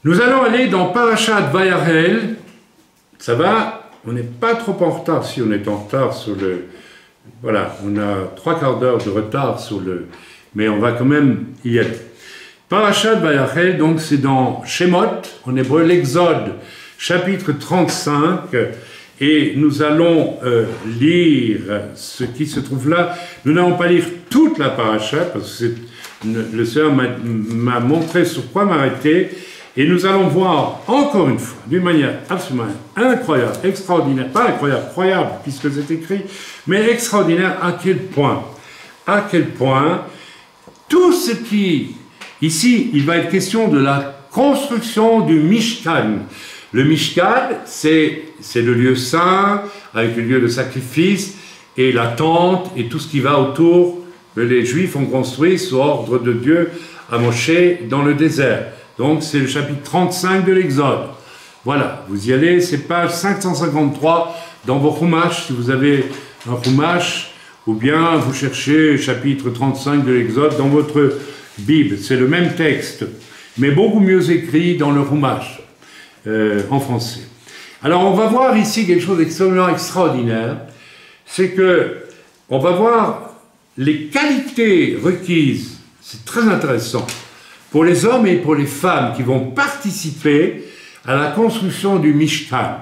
Nous allons aller dans Parashat Vayarel. Ça va? On n'est pas trop en retard. Si on est en retard sur le... Voilà, on a 3/4 d'heure de retard sur le... Mais on va quand même y aller. Parashat Vayarel, donc c'est dans Shemot, en hébreu, l'Exode, chapitre 35. Et nous allons lire ce qui se trouve là. Nous n'allons pas lire toute la paracha, parce que le Seigneur m'a montré sur quoi m'arrêter. Et nous allons voir encore une fois, d'une manière absolument incroyable, extraordinaire, pas incroyable, croyable, puisque c'est écrit, mais extraordinaire, à quel point, tout ce qui, ici, il va être question de la construction du Mishkan. Le Mishkan, c'est le lieu saint, avec le lieu de sacrifice, et la tente, et tout ce qui va autour, que les Juifs ont construit sous ordre de Dieu à Moshe dans le désert. Donc, c'est le chapitre 35 de l'Exode. Voilà, vous y allez, c'est page 553 dans vos Chumash, si vous avez un Chumash, ou bien vous cherchez chapitre 35 de l'Exode dans votre Bible. C'est le même texte, mais beaucoup mieux écrit dans le Chumash, en français. Alors, on va voir ici quelque chose d'extrêmement extraordinaire, c'est que on va voir les qualités requises, c'est très intéressant, pour les hommes et pour les femmes qui vont participer à la construction du Mishkan.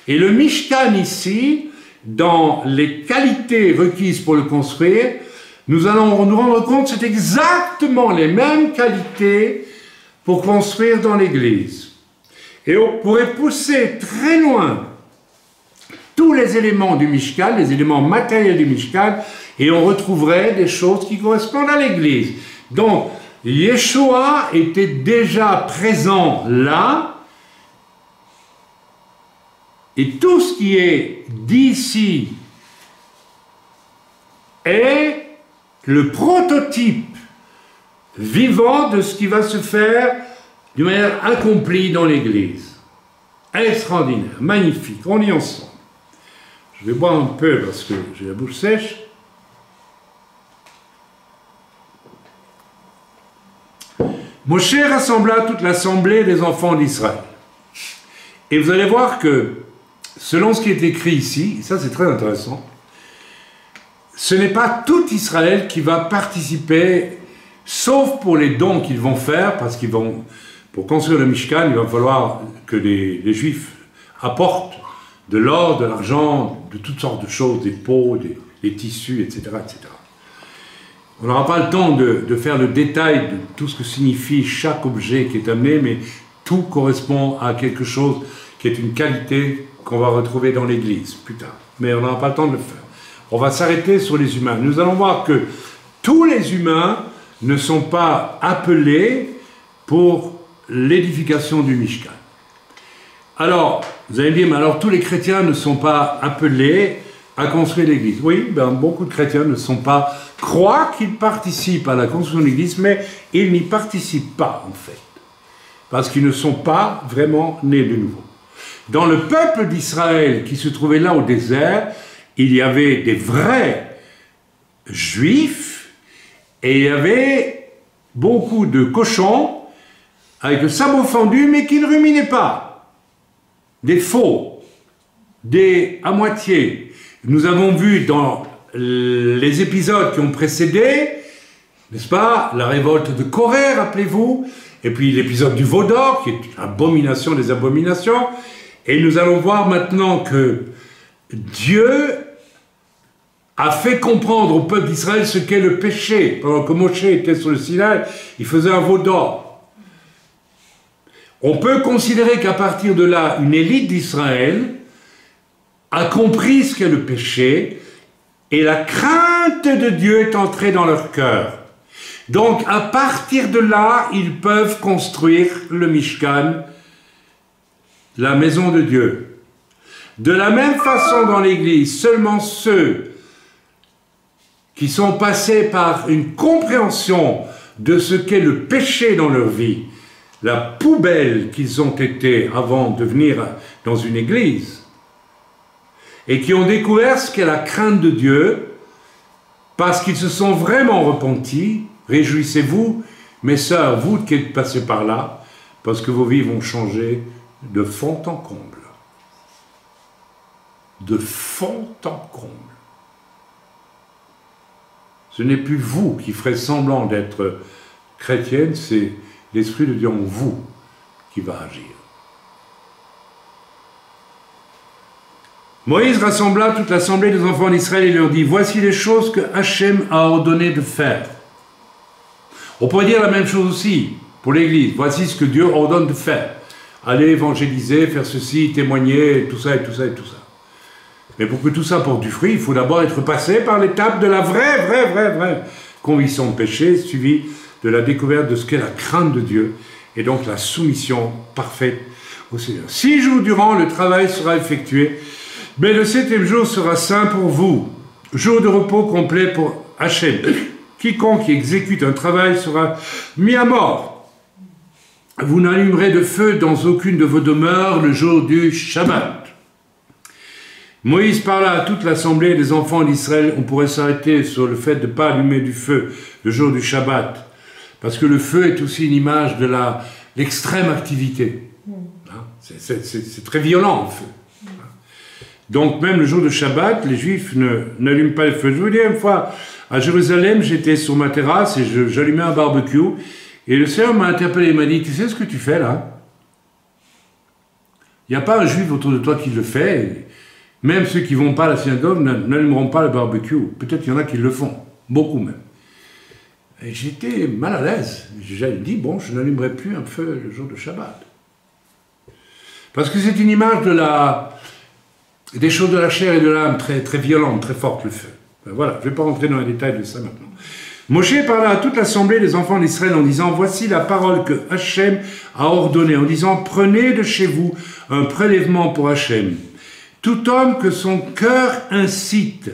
Et le Mishkan ici, dans les qualités requises pour le construire, nous allons nous rendre compte que c'est exactement les mêmes qualités pour construire dans l'Église. Et on pourrait pousser très loin tous les éléments du Mishkan, les éléments matériels du Mishkan, et on retrouverait des choses qui correspondent à l'Église. Donc, Yeshua était déjà présent là, et tout ce qui est dit ici est le prototype vivant de ce qui va se faire d'une manière accomplie dans l'Église. Extraordinaire, magnifique, on y ensemble. Je vais boire un peu parce que j'ai la bouche sèche. Moshe rassembla toute l'assemblée des enfants d'Israël. Et vous allez voir que, selon ce qui est écrit ici, et ça c'est très intéressant, ce n'est pas tout Israël qui va participer, sauf pour les dons qu'ils vont faire, parce qu'ils vont, pour construire le Mishkan, il va falloir que les Juifs apportent de l'or, de l'argent, de toutes sortes de choses, des peaux, des tissus, etc., etc. On n'aura pas le temps de faire le détail de tout ce que signifie chaque objet qui est amené, mais tout correspond à quelque chose qui est une qualité qu'on va retrouver dans l'Église plus tard. Mais on n'aura pas le temps de le faire. On va s'arrêter sur les humains. Nous allons voir que tous les humains ne sont pas appelés pour l'édification du Mishkan. Alors, vous allez me dire, mais alors tous les chrétiens ne sont pas appelés à construire l'Église. Oui, ben, beaucoup de chrétiens ne sont pas, croient qu'ils participent à la construction de l'Église, mais ils n'y participent pas, en fait. Parce qu'ils ne sont pas vraiment nés de nouveau. Dans le peuple d'Israël qui se trouvait là au désert, il y avait des vrais juifs, et il y avait beaucoup de cochons, avec le sabot fendu, mais qui ne ruminaient pas. Des faux, des à moitié. Nous avons vu dans les épisodes qui ont précédé, n'est-ce pas, la révolte de Corée, rappelez-vous, et puis l'épisode du veau d'or, qui est une abomination des abominations, et nous allons voir maintenant que Dieu a fait comprendre au peuple d'Israël ce qu'est le péché. Pendant que Moshe était sur le Sinaï, il faisait un veau d'or. On peut considérer qu'à partir de là, une élite d'Israël a compris ce qu'est le péché, et la crainte de Dieu est entrée dans leur cœur. Donc, à partir de là, ils peuvent construire le Mishkan, la maison de Dieu. De la même façon, dans l'Église, seulement ceux qui sont passés par une compréhension de ce qu'est le péché dans leur vie, la poubelle qu'ils ont été avant de venir dans une église, et qui ont découvert ce qu'est la crainte de Dieu, parce qu'ils se sont vraiment repentis. Réjouissez-vous, mes sœurs, vous qui êtes passés par là, parce que vos vies vont changer de fond en comble. De fond en comble. Ce n'est plus vous qui ferez semblant d'être chrétienne, c'est l'Esprit de Dieu en vous qui va agir. Moïse rassembla toute l'assemblée des enfants d'Israël et leur dit, voici les choses que Hachem a ordonné de faire. On pourrait dire la même chose aussi pour l'Église. Voici ce que Dieu ordonne de faire. Aller évangéliser, faire ceci, témoigner, tout ça et tout ça et tout ça. Mais pour que tout ça porte du fruit, il faut d'abord être passé par l'étape de la vraie conviction de péché, suivie de la découverte de ce qu'est la crainte de Dieu, et donc la soumission parfaite au Seigneur. 6 jours durant, le travail sera effectué, mais le 7e jour sera saint pour vous, jour de repos complet pour Hachem. Quiconque exécute un travail sera mis à mort. Vous n'allumerez de feu dans aucune de vos demeures le jour du Shabbat. Moïse parla à toute l'assemblée des enfants d'Israël. On pourrait s'arrêter sur le fait de ne pas allumer du feu le jour du Shabbat, parce que le feu est aussi une image de l'extrême activité. C'est très violent, le feu. Donc même le jour de Shabbat, les Juifs n'allument pas le feu. Je vous dis, une fois, à Jérusalem, j'étais sur ma terrasse et j'allumais un barbecue, et le Seigneur m'a interpellé, il m'a dit, tu sais ce que tu fais là? Il n'y a pas un Juif autour de toi qui le fait. Même ceux qui ne vont pas à la synagogue n'allumeront pas le barbecue. Peut-être qu'il y en a qui le font. Beaucoup même. Et j'étais mal à l'aise. J'ai dit, bon, je n'allumerai plus un feu le jour de Shabbat. Parce que c'est une image des choses de la chair et de l'âme très, très violentes, très fortes, le feu. Ben voilà, je ne vais pas rentrer dans les détails de ça maintenant. Moshe parla à toute l'assemblée des enfants d'Israël en disant, voici la parole que Hachem a ordonnée, en disant, prenez de chez vous un prélèvement pour Hachem. Tout homme que son cœur incite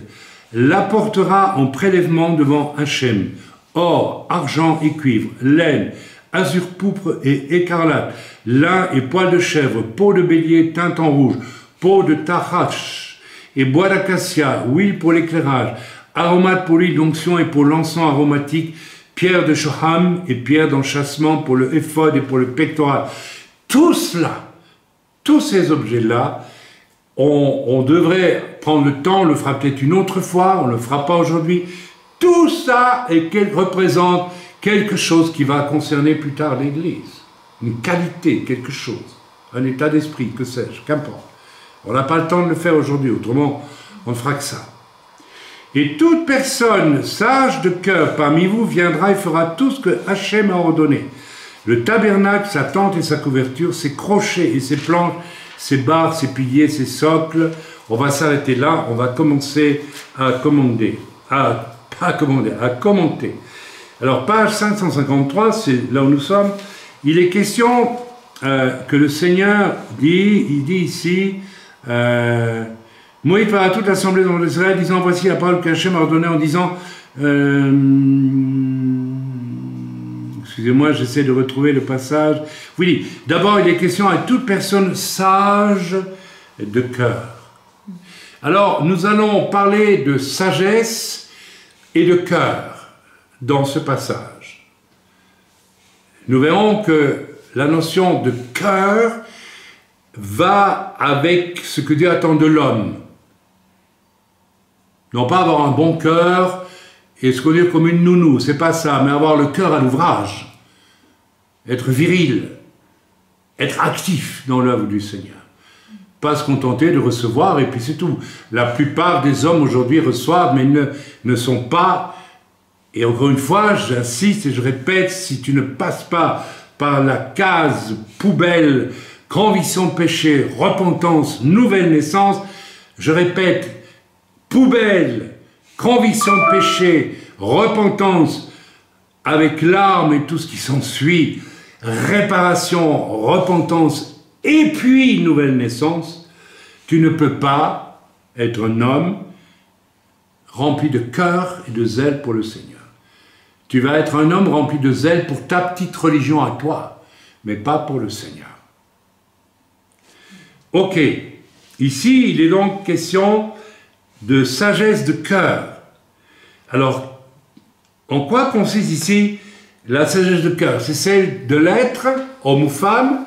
l'apportera en prélèvement devant Hachem. Or, argent et cuivre, laine, azur pourpre et écarlate, lin et poil de chèvre, peau de bélier teinte en rouge, peau de tarach et bois d'acacia, huile pour l'éclairage, aromates pour l'huile d'onction et pour l'encens aromatique, pierre de shoham et pierre d'enchâssement pour le éphod et pour le pectoral. Tout cela, tous ces objets-là, on devrait prendre le temps, on le fera peut-être une autre fois, on ne le fera pas aujourd'hui. Tout ça représente quelque chose qui va concerner plus tard l'Église. Une qualité, quelque chose. Un état d'esprit, que sais-je, qu'importe. On n'a pas le temps de le faire aujourd'hui, autrement on ne fera que ça. Et toute personne sage de cœur parmi vous viendra et fera tout ce que Hachem a ordonné. Le tabernacle, sa tente et sa couverture, ses crochets et ses planches, ses barres, ses piliers, ses socles. On va s'arrêter là, on va commencer à commenter. Alors, page 553, c'est là où nous sommes. Il est question que le Seigneur dit, il dit ici, Moïse parla à toute l'assemblée d'Israël, disant, voici la parole qu'Hachem a ordonnée en disant, excusez-moi, j'essaie de retrouver le passage. Oui, d'abord, il est question à toute personne sage de cœur. Alors, nous allons parler de sagesse et de cœur dans ce passage. Nous verrons que la notion de cœur va avec ce que Dieu attend de l'homme. Non pas avoir un bon cœur et se conduire comme une nounou, c'est pas ça, mais avoir le cœur à l'ouvrage, être viril, être actif dans l'œuvre du Seigneur. Pas se contenter de recevoir et puis c'est tout. La plupart des hommes aujourd'hui reçoivent, mais ne sont pas, et encore une fois, j'insiste et je répète, si tu ne passes pas par la case poubelle, conviction de péché, repentance, nouvelle naissance, je répète, poubelle, conviction de péché, repentance, avec larmes et tout ce qui s'ensuit, réparation, repentance, et puis nouvelle naissance, tu ne peux pas être un homme rempli de cœur et de zèle pour le Seigneur. Tu vas être un homme rempli de zèle pour ta petite religion à toi, mais pas pour le Seigneur. Ok, ici il est donc question de sagesse de cœur. Alors, en quoi consiste ici la sagesse de cœur? C'est celle de l'être homme ou femme,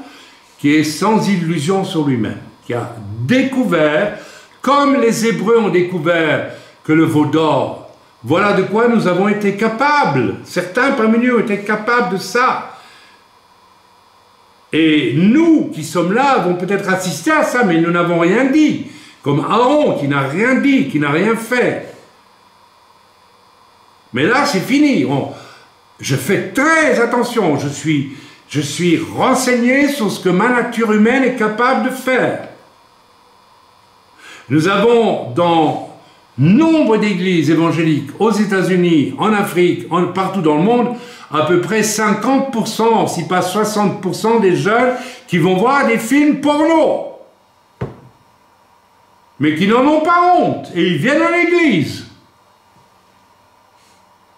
qui est sans illusion sur lui-même, qui a découvert, comme les Hébreux ont découvert que le veau d'or, voilà de quoi nous avons été capables. Certains parmi nous ont été capables de ça. Et nous qui sommes là avons peut-être assisté à ça, mais nous n'avons rien dit. Comme Aaron qui n'a rien dit, qui n'a rien fait. Mais là, c'est fini. Je fais très attention. Je suis renseigné sur ce que ma nature humaine est capable de faire. Nous avons dans nombre d'églises évangéliques aux États-Unis, en Afrique, partout dans le monde, à peu près 50%, si pas 60% des jeunes qui vont voir des films porno. Mais qui n'en ont pas honte. Et ils viennent à l'église.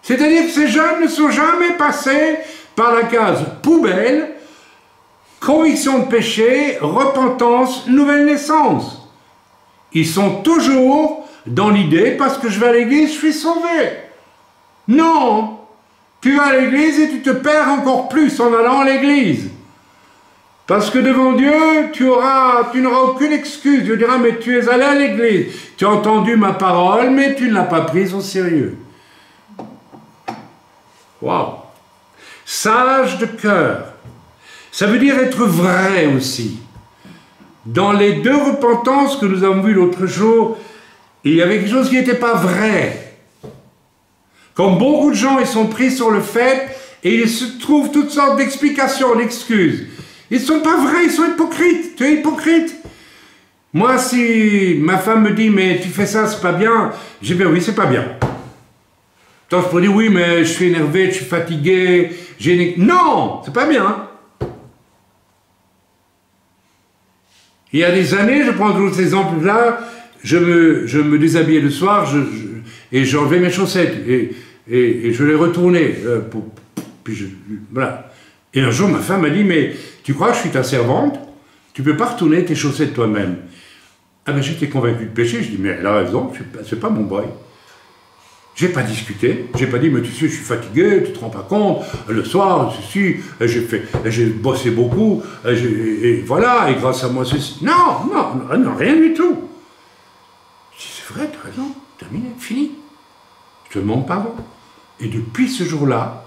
C'est-à-dire que ces jeunes ne sont jamais passés par la case poubelle, conviction de péché, repentance, nouvelle naissance. Ils sont toujours dans l'idée, parce que je vais à l'église, je suis sauvé. Non, tu vas à l'église et tu te perds encore plus en allant à l'église. Parce que devant Dieu, tu n'auras aucune excuse. Dieu dira, mais tu es allé à l'église, tu as entendu ma parole, mais tu ne l'as pas prise au sérieux. Waouh! Sage de cœur, ça veut dire être vrai aussi. Dans les deux repentances que nous avons vues l'autre jour, il y avait quelque chose qui n'était pas vrai. Comme beaucoup de gens, ils sont pris sur le fait et ils se trouvent toutes sortes d'explications, d'excuses. Ils ne sont pas vrais, ils sont hypocrites. Tu es hypocrite. Moi, si ma femme me dit, mais tu fais ça, c'est pas bien, j'ai dit, oui, c'est pas bien. Toi, je peux dire, oui, mais je suis énervé, je suis fatigué, non, c'est pas bien. Il y a des années, je prends toujours ces exemples-là, je me déshabillais le soir et j'enlevais mes chaussettes et je les retournais. Voilà. Et un jour, ma femme m'a dit, mais tu crois que je suis ta servante? Tu ne peux pas retourner tes chaussettes toi-même. Ah ben j'étais convaincu de péché, je dis, mais elle a raison, c'est pas mon boy. J'ai pas discuté, j'ai pas dit, mais tu sais, je suis fatigué, tu te rends pas compte, le soir, ceci, j'ai bossé beaucoup, et voilà, et grâce à moi, ceci. Non, rien du tout. Je dis, c'est vrai, tu as raison, terminé, fini. Je te demande pardon. Et depuis ce jour-là,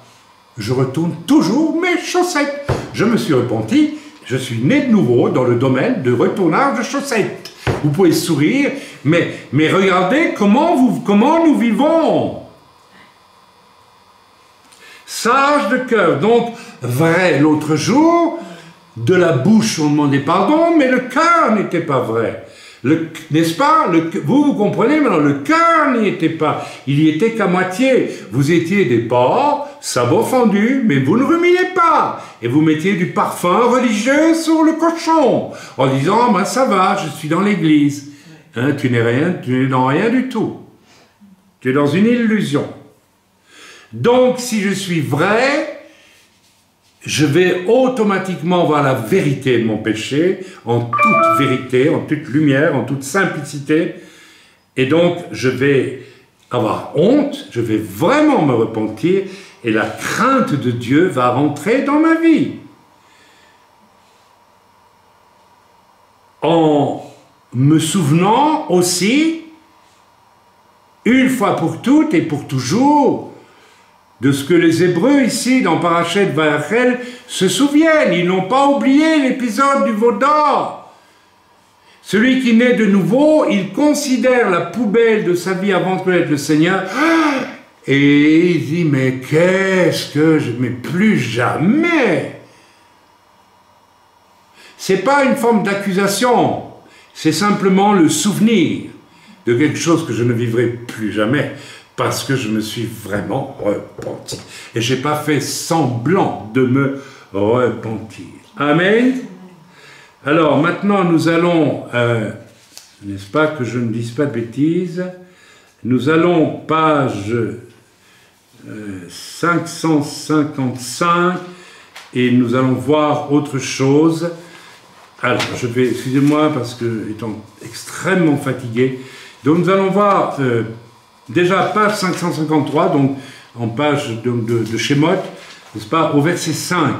je retourne toujours mes chaussettes. Je me suis repenti, je suis né de nouveau dans le domaine de retournage de chaussettes. Vous pouvez sourire, mais regardez comment nous vivons. Sage de cœur, donc vrai. L'autre jour, de la bouche on demandait pardon, mais le cœur n'était pas vrai. N'est-ce pas? Vous comprenez maintenant, le cœur n'y était pas. Il n'y était qu'à moitié. Vous étiez des porcs, sabots fendus, mais vous ne ruminiez pas. Et vous mettiez du parfum religieux sur le cochon, en disant, ben ça va, je suis dans l'église. Hein, tu n'es dans rien du tout. Tu es dans une illusion. Donc, si je suis vrai, je vais automatiquement voir la vérité de mon péché, en toute vérité, en toute lumière, en toute simplicité. Et donc, je vais avoir honte, je vais vraiment me repentir, et la crainte de Dieu va rentrer dans ma vie. En me souvenant aussi, une fois pour toutes et pour toujours, de ce que les Hébreux ici, dans Parashat Vayachel, se souviennent. Ils n'ont pas oublié l'épisode du veau d'or. Celui qui naît de nouveau, il considère la poubelle de sa vie avant de connaître le Seigneur, et il dit, mais qu'est-ce que je... Mais plus jamais. C'est pas une forme d'accusation, c'est simplement le souvenir de quelque chose que je ne vivrai plus jamais. Parce que je me suis vraiment repenti. Et je n'ai pas fait semblant de me repentir. Amen. Alors, maintenant, nous allons, n'est-ce pas, que je ne dise pas de bêtises, nous allons, page 555, et nous allons voir autre chose. Alors, je vais, excusez-moi, parce que, étant extrêmement fatigué, donc nous allons voir... déjà, page 553, donc en page de Shemot, n'est-ce pas, au verset 5.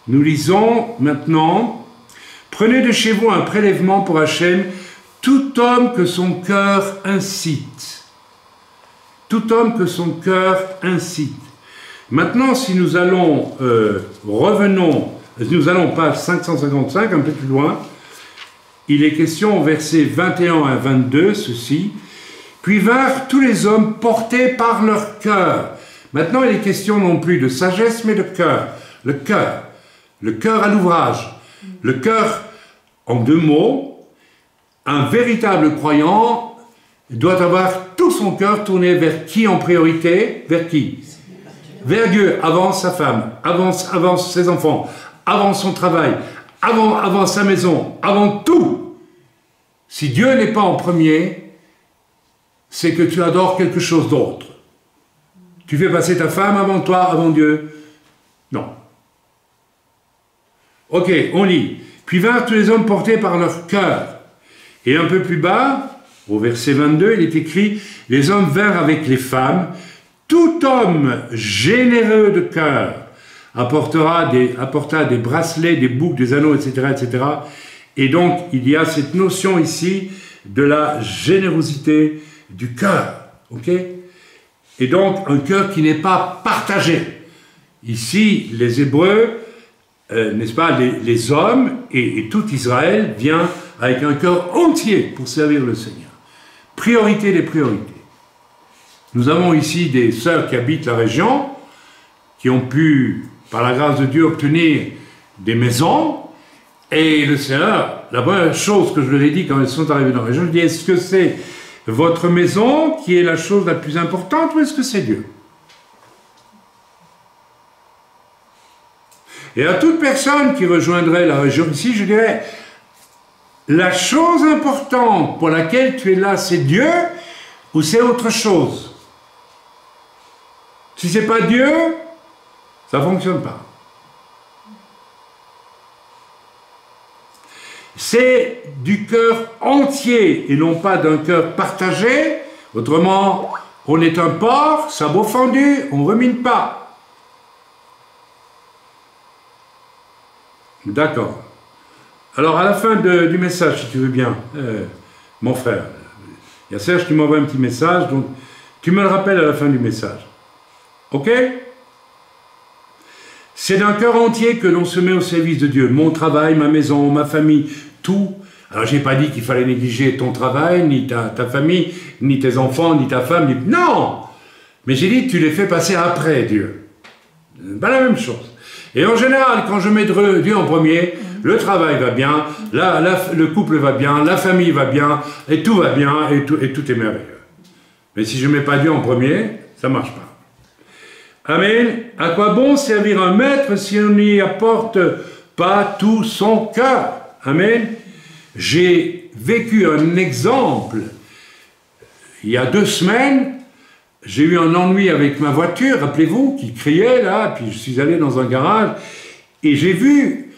Nous lisons maintenant, « Prenez de chez vous un prélèvement pour Hachem, tout homme que son cœur incite. » Tout homme que son cœur incite. Maintenant, si nous allons, nous allons page 555, un peu plus loin, il est question au verset 21 à 22, ceci, « Puis vinrent tous les hommes portés par leur cœur. » Maintenant, il est question non plus de sagesse, mais de cœur. Le cœur à l'ouvrage. Le cœur, en deux mots, un véritable croyant doit avoir tout son cœur tourné vers qui en priorité? Vers qui? Vers Dieu, avant sa femme, avant ses enfants, avant son travail, avant sa maison, avant tout. Si Dieu n'est pas en premier, c'est que tu adores quelque chose d'autre. Tu fais passer ta femme avant toi, avant Dieu? Non. Ok, on lit. Puis vinrent tous les hommes portés par leur cœur. Et un peu plus bas, au verset 22, il est écrit « Les hommes vinrent avec les femmes, tout homme généreux de cœur apporta des bracelets, des boucles, des anneaux, etc., etc. » Et donc, il y a cette notion ici de la générosité du cœur. Ok? Et donc, un cœur qui n'est pas partagé. Ici, les Hébreux, n'est-ce pas, les hommes et tout Israël vient avec un cœur entier pour servir le Seigneur. Priorité des priorités. Nous avons ici des sœurs qui habitent la région, qui ont pu, par la grâce de Dieu, obtenir des maisons, et le Seigneur, la première chose que je leur ai dit quand elles sont arrivées dans la région, je dis, est-ce que c'est votre maison qui est la chose la plus importante, ou est-ce que c'est Dieu? Et à toute personne qui rejoindrait la région ici, je dirais, la chose importante pour laquelle tu es là, c'est Dieu ou c'est autre chose? Si ce n'est pas Dieu, ça ne fonctionne pas. C'est du cœur entier et non pas d'un cœur partagé. Autrement, on est un porc, sabot fendu, on ne remine pas. D'accord. Alors, à la fin du message, si tu veux bien, mon frère, il y a Serge qui m'envoie un petit message, donc tu me le rappelles à la fin du message. Ok? C'est d'un cœur entier que l'on se met au service de Dieu. Mon travail, ma maison, ma famille, tout. Alors, je n'ai pas dit qu'il fallait négliger ton travail, ni ta famille, ni tes enfants, ni ta femme, ni... Non! Mais j'ai dit que tu les fais passer après Dieu. C'est pas la même chose. Et en général, quand je mets Dieu en premier, le travail va bien, le couple va bien, la famille va bien, et tout va bien, et tout est merveilleux. Mais si je ne mets pas Dieu en premier, ça ne marche pas. Amen. À quoi bon servir un maître si on n'y apporte pas tout son cœur? Amen. J'ai vécu un exemple. Il y a 2 semaines, j'ai eu un ennui avec ma voiture, rappelez-vous, qui criait là, puis je suis allé dans un garage, et j'ai vu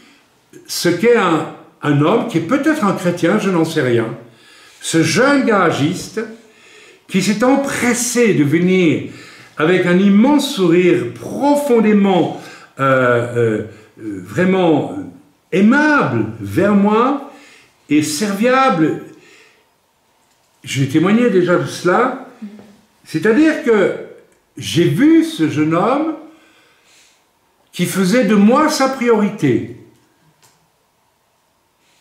ce qu'est un homme, qui est peut-être un chrétien, je n'en sais rien, ce jeune garagiste, qui s'est empressé de venir avec un immense sourire, profondément, vraiment aimable vers moi, et serviable. Je vais témoigner déjà de cela. C'est-à-dire que j'ai vu ce jeune homme qui faisait de moi sa priorité.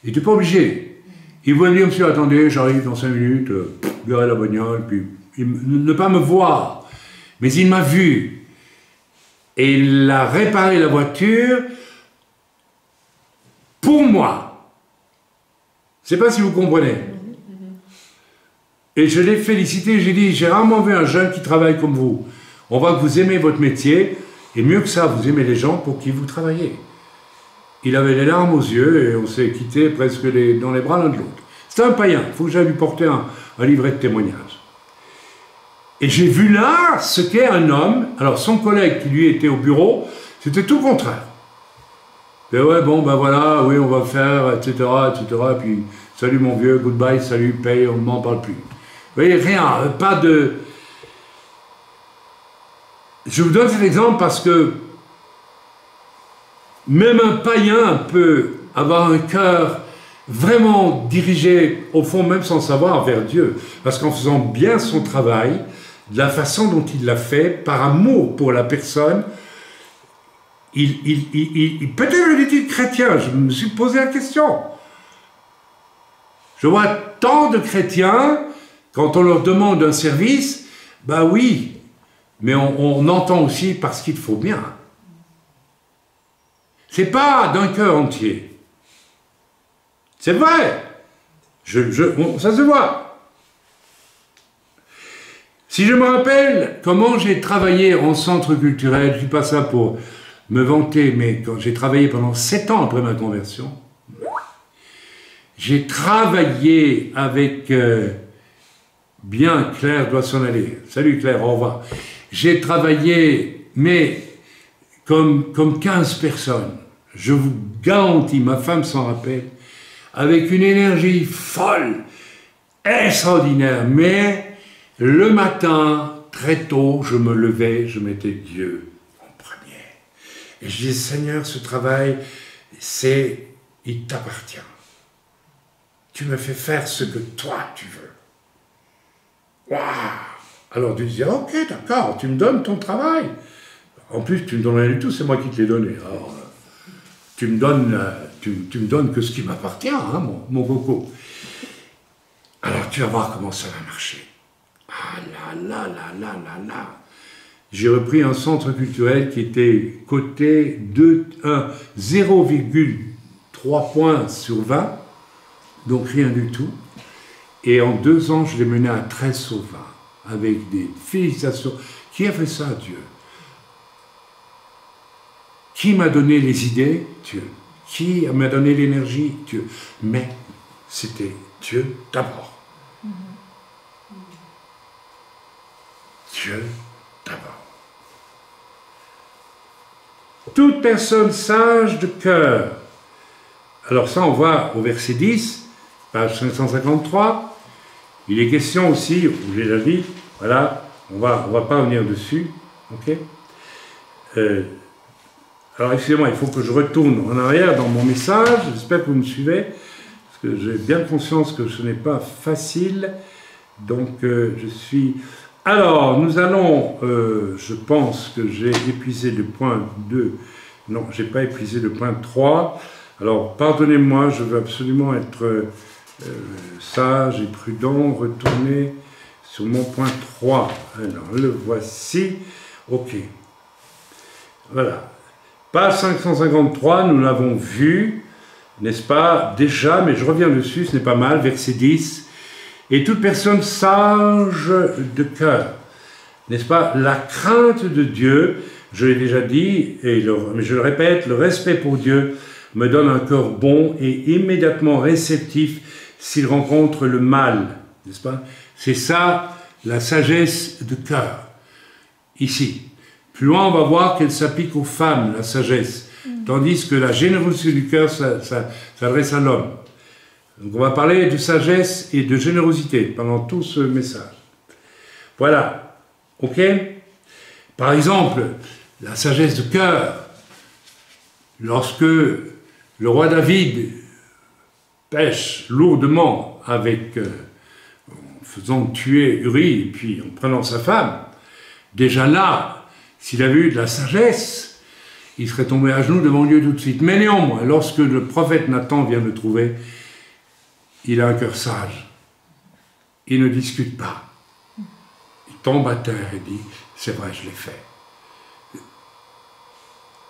Il n'était pas obligé. Il voulait dire, monsieur, attendez, j'arrive dans 5 minutes, garer la bagnole, puis ne pas me voir. Mais il m'a vu. Et il a réparé la voiture pour moi. Je ne sais pas si vous comprenez. Et je l'ai félicité, j'ai dit, j'ai rarement vu un jeune qui travaille comme vous. On voit que vous aimez votre métier, et mieux que ça, vous aimez les gens pour qui vous travaillez. Il avait les larmes aux yeux, et on s'est quitté presque dans les bras l'un de l'autre. C'était un païen, il faut que j'aille lui porter un livret de témoignage. Et j'ai vu là ce qu'est un homme. Alors son collègue qui lui était au bureau, c'était tout le contraire. Et ouais, bon, ben voilà, oui, on va faire, etc., etc., puis salut mon vieux, goodbye, salut, paye, on ne m'en parle plus. Vous voyez, rien, pas de... Je vous donne cet exemple parce que même un païen peut avoir un cœur vraiment dirigé, au fond même sans savoir, vers Dieu. Parce qu'en faisant bien son travail, de la façon dont il l'a fait, par amour pour la personne, peut-être le dit-il chrétien, je me suis posé la question. Je vois tant de chrétiens, quand on leur demande un service, ben oui, mais on entend aussi parce qu'il faut bien. C'est pas d'un cœur entier. C'est vrai. Ça se voit. Si je me rappelle comment j'ai travaillé en centre culturel, je ne dis pas ça pour me vanter, mais quand j'ai travaillé pendant 7 ans après ma conversion, j'ai travaillé avec... bien, Claire doit s'en aller. Salut Claire, au revoir. J'ai travaillé, mais comme 15 personnes. Je vous garantis, ma femme s'en rappelle, avec une énergie folle, extraordinaire. Mais le matin, très tôt, je me levais, je mettais Dieu en premier. Et je disais, Seigneur, ce travail, il t'appartient. Tu me fais faire ce que toi tu veux. Waouh! Alors tu disais, ok, d'accord, tu me donnes ton travail. En plus, tu me donnes rien du tout, c'est moi qui te l'ai donné. Alors, tu me donnes que ce qui m'appartient, hein, mon coco. Alors tu vas voir comment ça va marcher. Ah là là là là là là. J'ai repris un centre culturel qui était coté 0,3 points sur 20, donc rien du tout. Et en 2 ans, je l'ai mené à 13 sur 20, avec des félicitations. Qui a fait ça, Dieu? Qui m'a donné les idées? Dieu. Qui m'a donné l'énergie? Dieu. Mais c'était Dieu d'abord. Dieu d'abord. Toute personne sage de cœur. Alors ça, on voit au verset 10, page 553. Il est question aussi, j'ai déjà dit, voilà, on va pas revenir dessus, ok? Alors excusez-moi, il faut que je retourne en arrière dans mon message, j'espère que vous me suivez, parce que j'ai bien conscience que ce n'est pas facile, donc je suis... Alors, nous allons, je pense que j'ai épuisé le point 2, non, j'ai pas épuisé le point 3, alors pardonnez-moi, je veux absolument être... sage et prudent, retourner sur mon point 3. Alors, le voici. Ok. Voilà. Page 553, nous l'avons vu, n'est-ce pas, déjà, mais je reviens dessus, ce n'est pas mal, verset 10. Et toute personne sage de cœur, n'est-ce pas, la crainte de Dieu, je l'ai déjà dit, mais je le répète, le respect pour Dieu me donne un cœur bon et immédiatement réceptif s'il rencontre le mal, n'est-ce pas? C'est ça, la sagesse de cœur, ici. Plus loin, on va voir qu'elle s'applique aux femmes, la sagesse, tandis que la générosité du cœur s'adresse à l'homme. Donc on va parler de sagesse et de générosité pendant tout ce message. Voilà, ok? Par exemple, la sagesse de cœur, lorsque le roi David pêche lourdement en faisant tuer Uri et puis en prenant sa femme, déjà là, s'il avait eu de la sagesse, il serait tombé à genoux devant Dieu tout de suite. Mais néanmoins, lorsque le prophète Nathan vient le trouver, il a un cœur sage. Il ne discute pas. Il tombe à terre et dit, c'est vrai, je l'ai fait.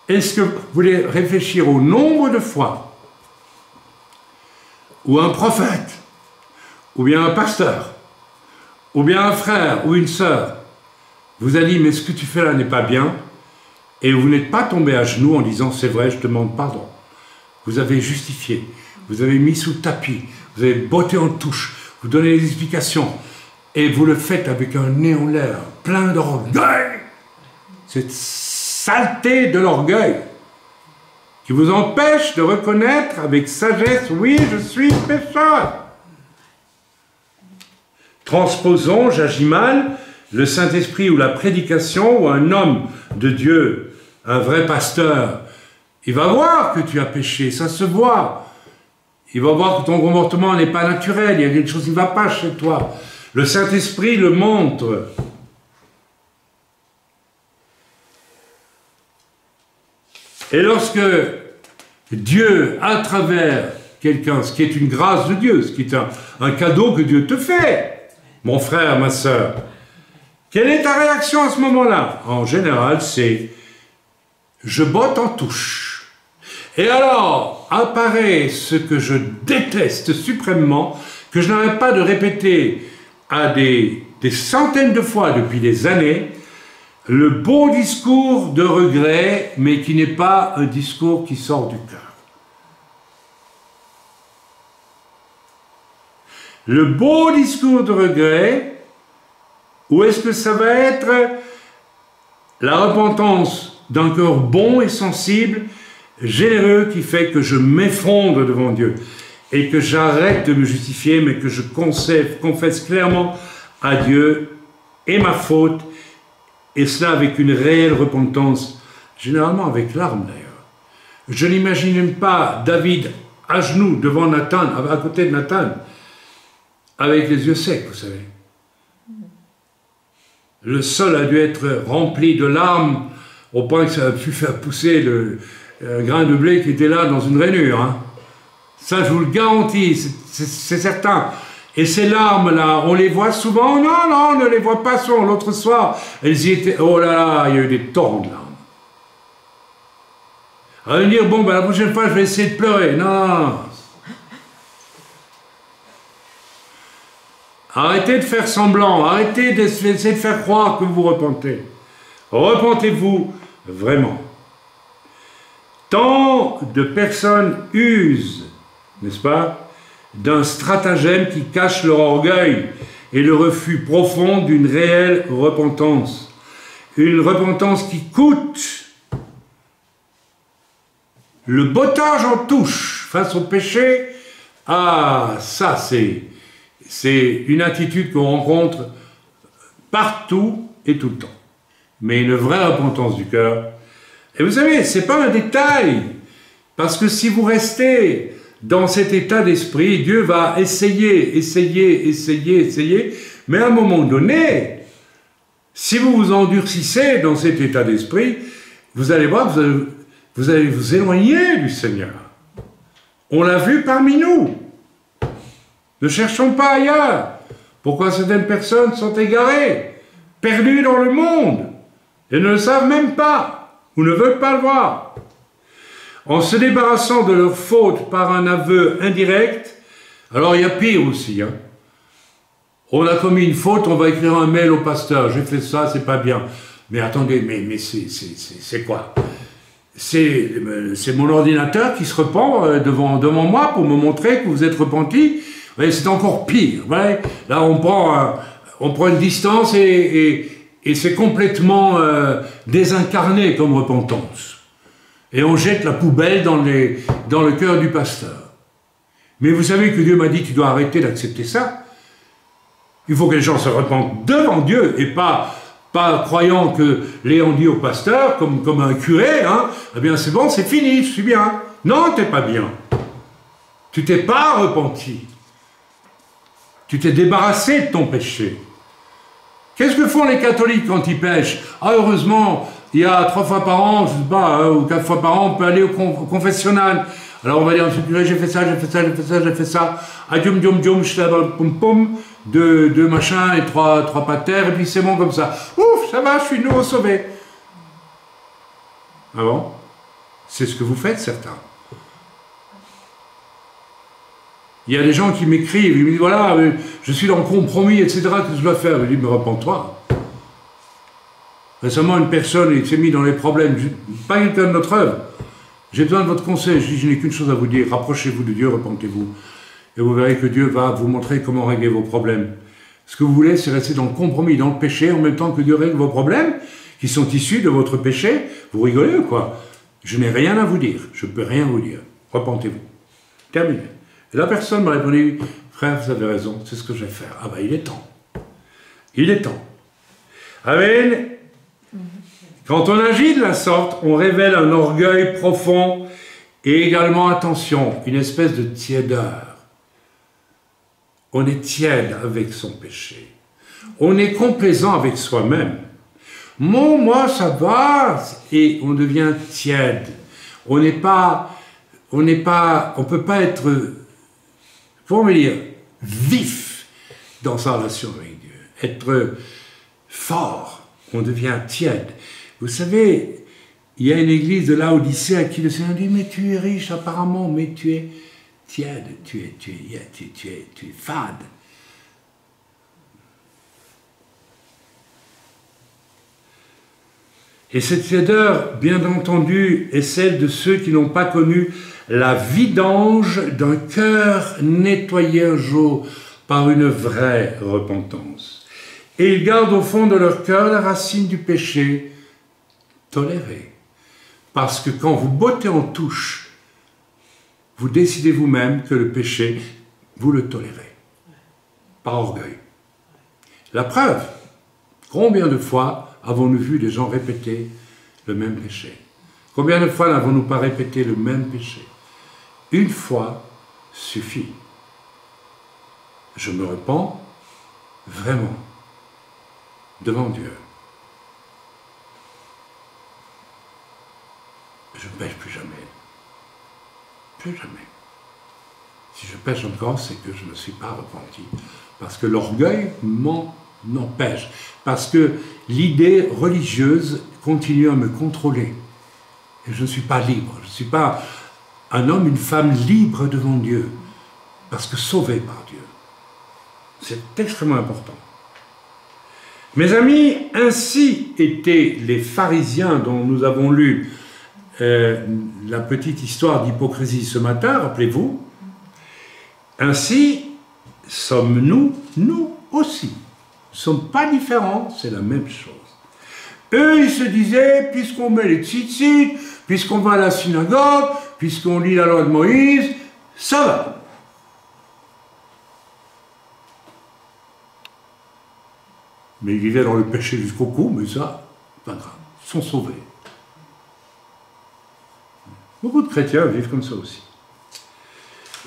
Est-ce que vous voulez réfléchir au nombre de fois où un prophète, ou bien un pasteur, ou bien un frère ou une sœur vous a dit, mais ce que tu fais là n'est pas bien, et vous n'êtes pas tombé à genoux en disant, c'est vrai, je te demande pardon. Vous avez justifié, vous avez mis sous tapis, vous avez botté en touche, vous donnez des explications, et vous le faites avec un nez en l'air, plein d'orgueil. Cette saleté de l'orgueil qui vous empêche de reconnaître avec sagesse, oui, je suis pécheur. Transposons, j'agis mal, le Saint-Esprit ou la prédication, ou un homme de Dieu, un vrai pasteur, Il va voir que tu as péché, ça se voit. Il va voir que ton comportement n'est pas naturel, il y a quelque chose qui ne va pas chez toi. Le Saint-Esprit le montre. Et lorsque Dieu, à travers quelqu'un, ce qui est une grâce de Dieu, ce qui est un cadeau que Dieu te fait, mon frère, ma sœur, quelle est ta réaction à ce moment-là? En général, c'est « je botte en touche ». Et alors, apparaît ce que je déteste suprêmement, que je n'arrête pas de répéter à des centaines de fois depuis des années, le beau discours de regret, mais qui n'est pas un discours qui sort du cœur. Le beau discours de regret, ou est-ce que ça va être la repentance d'un cœur bon et sensible, généreux, qui fait que je m'effondre devant Dieu et que j'arrête de me justifier, mais que je confesse clairement à Dieu et ma faute, et cela avec une réelle repentance, généralement avec larmes d'ailleurs. Je n'imagine même pas David à genoux devant Nathan, à côté de Nathan, avec les yeux secs, vous savez. Le sol a dû être rempli de larmes, au point que ça a pu faire pousser le grain de blé qui était là dans une rainure. Hein. Ça, je vous le garantis, c'est certain. Et ces larmes-là, on les voit souvent? Non, non, on ne les voit pas souvent. L'autre soir, elles y étaient... Oh là là, il y a eu des torrents de larmes. On va me dire, bon, ben, la prochaine fois, je vais essayer de pleurer. Non. Arrêtez de faire semblant. Arrêtez d'essayer de faire croire que vous repentez. Repentez-vous vraiment. Tant de personnes usent, n'est-ce pas, d'un stratagème qui cache leur orgueil et le refus profond d'une réelle repentance. Une repentance qui coûte le bottage en touche face au péché. Ah, ça c'est une attitude qu'on rencontre partout et tout le temps. Mais une vraie repentance du cœur. Et vous savez, ce n'est pas un détail, parce que si vous restez dans cet état d'esprit, Dieu va essayer, mais à un moment donné, si vous vous endurcissez dans cet état d'esprit, vous allez voir, vous allez vous éloigner du Seigneur. On l'a vu parmi nous. Ne cherchons pas ailleurs. Pourquoi certaines personnes sont égarées, perdues dans le monde, et ne le savent même pas, ou ne veulent pas le voir. En se débarrassant de leur faute par un aveu indirect, alors il y a pire aussi. Hein. On a commis une faute, on va écrire un mail au pasteur. J'ai fait ça, c'est pas bien. Mais attendez, mais c'est quoi? C'est mon ordinateur qui se repent devant moi pour me montrer que vous êtes repenti. C'est encore pire. Là, on prend une distance et c'est complètement désincarné comme repentance. Et on jette la poubelle dans le cœur du pasteur. Mais vous savez que Dieu m'a dit, tu dois arrêter d'accepter ça. Il faut que les gens se repentent devant Dieu et pas croyant que l'ayant dit au pasteur, comme un curé, hein, eh bien c'est bon, c'est fini, je suis bien. Non, t'es pas bien. Tu t'es pas repenti. Tu t'es débarrassé de ton péché. Qu'est-ce que font les catholiques quand ils pêchent? Ah, heureusement, il y a 3 fois par an, je sais pas, ou 4 fois par an, on peut aller au confessionnal. Alors on va dire, monsieur le curé, j'ai fait ça, j'ai fait ça, j'ai fait ça, j'ai fait ça. Adium, dium, dium, pom, pom, 2 machins et 3 pater, et puis c'est bon comme ça. Ouf, ça va, je suis de nouveau sauvé. Ah bon? C'est ce que vous faites, certains. Il y a des gens qui m'écrivent, ils me disent, voilà, je suis dans le compromis, etc., qu'est-ce que je dois faire? Je dis, mais repens-toi. Récemment, une personne s'est mise dans les problèmes, pas quelqu'un de notre œuvre. J'ai besoin de votre conseil. Je dis, je n'ai qu'une chose à vous dire, rapprochez-vous de Dieu, repentez-vous. Et vous verrez que Dieu va vous montrer comment régler vos problèmes. Ce que vous voulez, c'est rester dans le compromis, dans le péché, en même temps que Dieu règle vos problèmes, qui sont issus de votre péché. Vous rigolez ou quoi? Je n'ai rien à vous dire, je ne peux rien vous dire. Repentez-vous. Terminé. Et la personne m'a répondu, frère, vous avez raison, c'est ce que je vais faire. Ah ben, il est temps. Il est temps. Amen. Quand on agit de la sorte, on révèle un orgueil profond et également, attention, une espèce de tiédeur. On est tiède avec son péché. On est complaisant avec soi-même. Moi, ça va, et on devient tiède. On peut pas être, comment dire, vif dans sa relation avec Dieu. Être fort, on devient tiède. Vous savez, il y a une église de Laodicée à qui le Seigneur dit, mais tu es riche apparemment, mais tu es tiède, tu es fade. Et cette tiédeur, bien entendu, est celle de ceux qui n'ont pas connu la vidange d'un cœur nettoyé un jour par une vraie repentance. Et ils gardent au fond de leur cœur la racine du péché toléré. Parce que quand vous bottez en touche, vous décidez vous-même que le péché, vous le tolérez. Par orgueil. La preuve, combien de fois avons-nous vu des gens répéter le même péché? Combien de fois n'avons-nous pas répété le même péché? Une fois suffit. Je me repens vraiment devant Dieu. Je ne pêche plus jamais. Plus jamais. Si je pêche encore, c'est que je ne me suis pas repenti. Parce que l'orgueil m'en empêche. Parce que l'idée religieuse continue à me contrôler. Et je ne suis pas libre. Je ne suis pas un homme, une femme libre devant Dieu. Parce que sauvé par Dieu. C'est extrêmement important. Mes amis, ainsi étaient les pharisiens dont nous avons lu la petite histoire d'hypocrisie ce matin, rappelez-vous. Ainsi sommes-nous, nous aussi. Nous ne sommes pas différents, c'est la même chose. Eux, ils se disaient, puisqu'on met les tzitzit, puisqu'on va à la synagogue, puisqu'on lit la loi de Moïse, ça va. Mais ils vivaient dans le péché jusqu'au cou, mais ça, pas grave, ils sont sauvés. Beaucoup de chrétiens vivent comme ça aussi.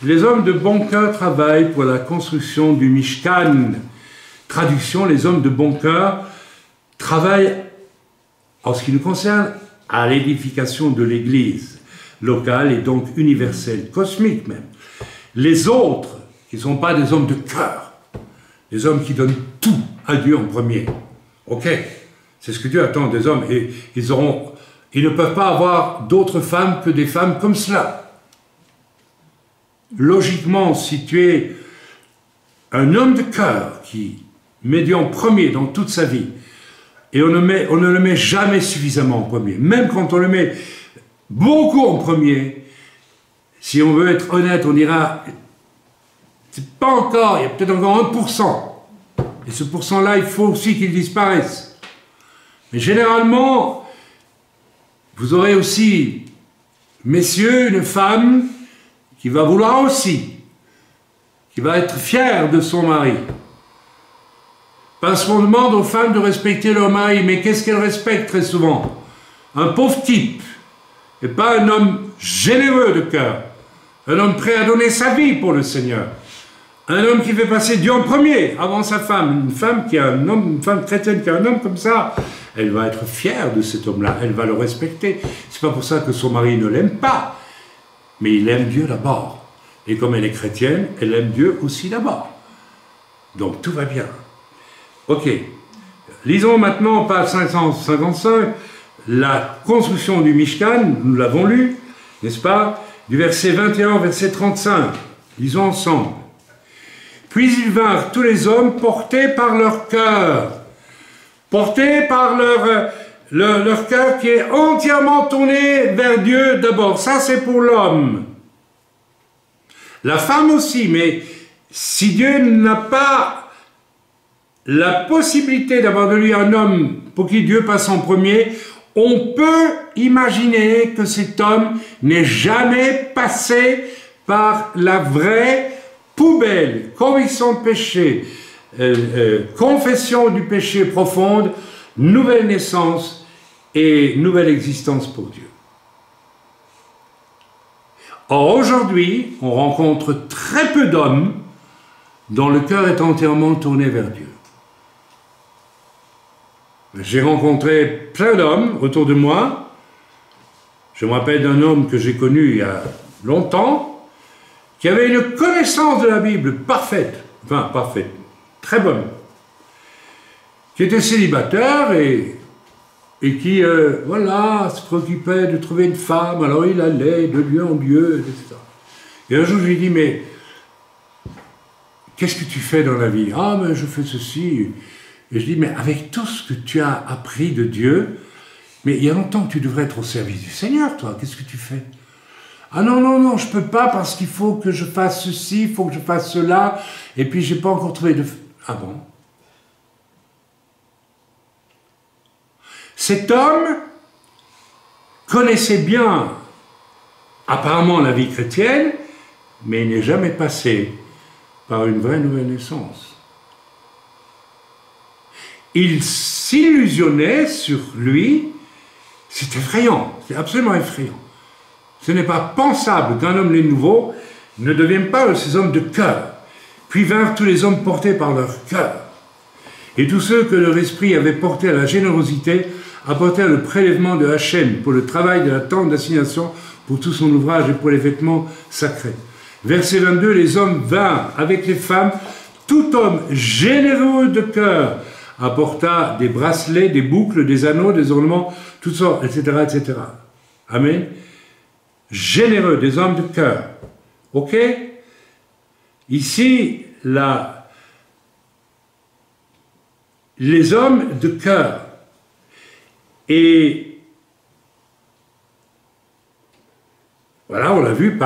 Les hommes de bon cœur travaillent pour la construction du Mishkan. Traduction, les hommes de bon cœur travaillent, en ce qui nous concerne, à l'édification de l'Église locale et donc universelle, cosmique même. Les autres, qui ne sont pas des hommes de cœur, des hommes qui donnent tout à Dieu en premier. Ok, c'est ce que Dieu attend des hommes et ils ne peuvent pas avoir d'autres femmes que des femmes comme cela. Logiquement, si tu es un homme de cœur qui met Dieu en premier dans toute sa vie, et on ne le met jamais suffisamment en premier, même quand on le met beaucoup en premier, si on veut être honnête, on dira, c'est pas encore, il y a peut-être encore 1%. Et ce pourcent-là, il faut aussi qu'il disparaisse. Mais généralement, vous aurez aussi, messieurs, une femme qui va vouloir aussi, qui va être fière de son mari. Parce qu'on demande aux femmes de respecter leur mari, mais qu'est-ce qu'elles respectent très souvent? Un pauvre type, et pas un homme généreux de cœur, un homme prêt à donner sa vie pour le Seigneur, un homme qui fait passer Dieu en premier avant sa femme, une femme chrétienne qui a un homme comme ça, elle va être fière de cet homme-là, elle va le respecter. C'est pas pour ça que son mari ne l'aime pas, mais il aime Dieu d'abord. Et comme elle est chrétienne, elle aime Dieu aussi d'abord. Donc tout va bien. Ok. Lisons maintenant, page 555, la construction du Mishkan, nous l'avons lu, n'est-ce pas, du verset 21 au verset 35. Lisons ensemble. Puis ils vinrent tous les hommes portés par leur cœur, portés par leur cœur qui est entièrement tourné vers Dieu d'abord. Ça, c'est pour l'homme. La femme aussi, mais si Dieu n'a pas la possibilité d'avoir de lui un homme pour qui Dieu passe en premier, on peut imaginer que cet homme n'ait jamais passé par la vraie poubelle, conviction de péché, confession du péché profonde, nouvelle naissance et nouvelle existence pour Dieu. Or, aujourd'hui, on rencontre très peu d'hommes dont le cœur est entièrement tourné vers Dieu. J'ai rencontré plein d'hommes autour de moi. Je me rappelle d'un homme que j'ai connu il y a longtemps, qui avait une connaissance de la Bible parfaite, enfin parfaite, très bonne, qui était célibataire et qui, voilà, se préoccupait de trouver une femme, alors il allait de lieu en lieu, etc. Et un jour, je lui ai dit, mais qu'est-ce que tu fais dans la vie? Ah, mais je fais ceci. Et je dis, mais avec tout ce que tu as appris de Dieu, mais il y a longtemps que tu devrais être au service du Seigneur, toi, qu'est-ce que tu fais? Ah non, non, non, je ne peux pas parce qu'il faut que je fasse ceci, il faut que je fasse cela, et puis je n'ai pas encore trouvé de... Ah bon? Cet homme connaissait bien, apparemment, la vie chrétienne, mais il n'est jamais passé par une vraie nouvelle naissance. Il s'illusionnait sur lui, c'est effrayant, c'est absolument effrayant. Ce n'est pas pensable qu'un homme né nouveau ne devienne pas ces hommes de cœur. Puis vinrent tous les hommes portés par leur cœur. Et tous ceux que leur esprit avait porté à la générosité apportèrent le prélèvement de Hachem pour le travail de la tente d'assignation, pour tout son ouvrage et pour les vêtements sacrés. Verset 22, les hommes vinrent avec les femmes, tout homme généreux de cœur apporta des bracelets, des boucles, des anneaux, des ornements, toutes sortes, etc., etc. Amen. Généreux, des hommes de cœur. Ok? Ici, les hommes de cœur. Et voilà, on l'a vu,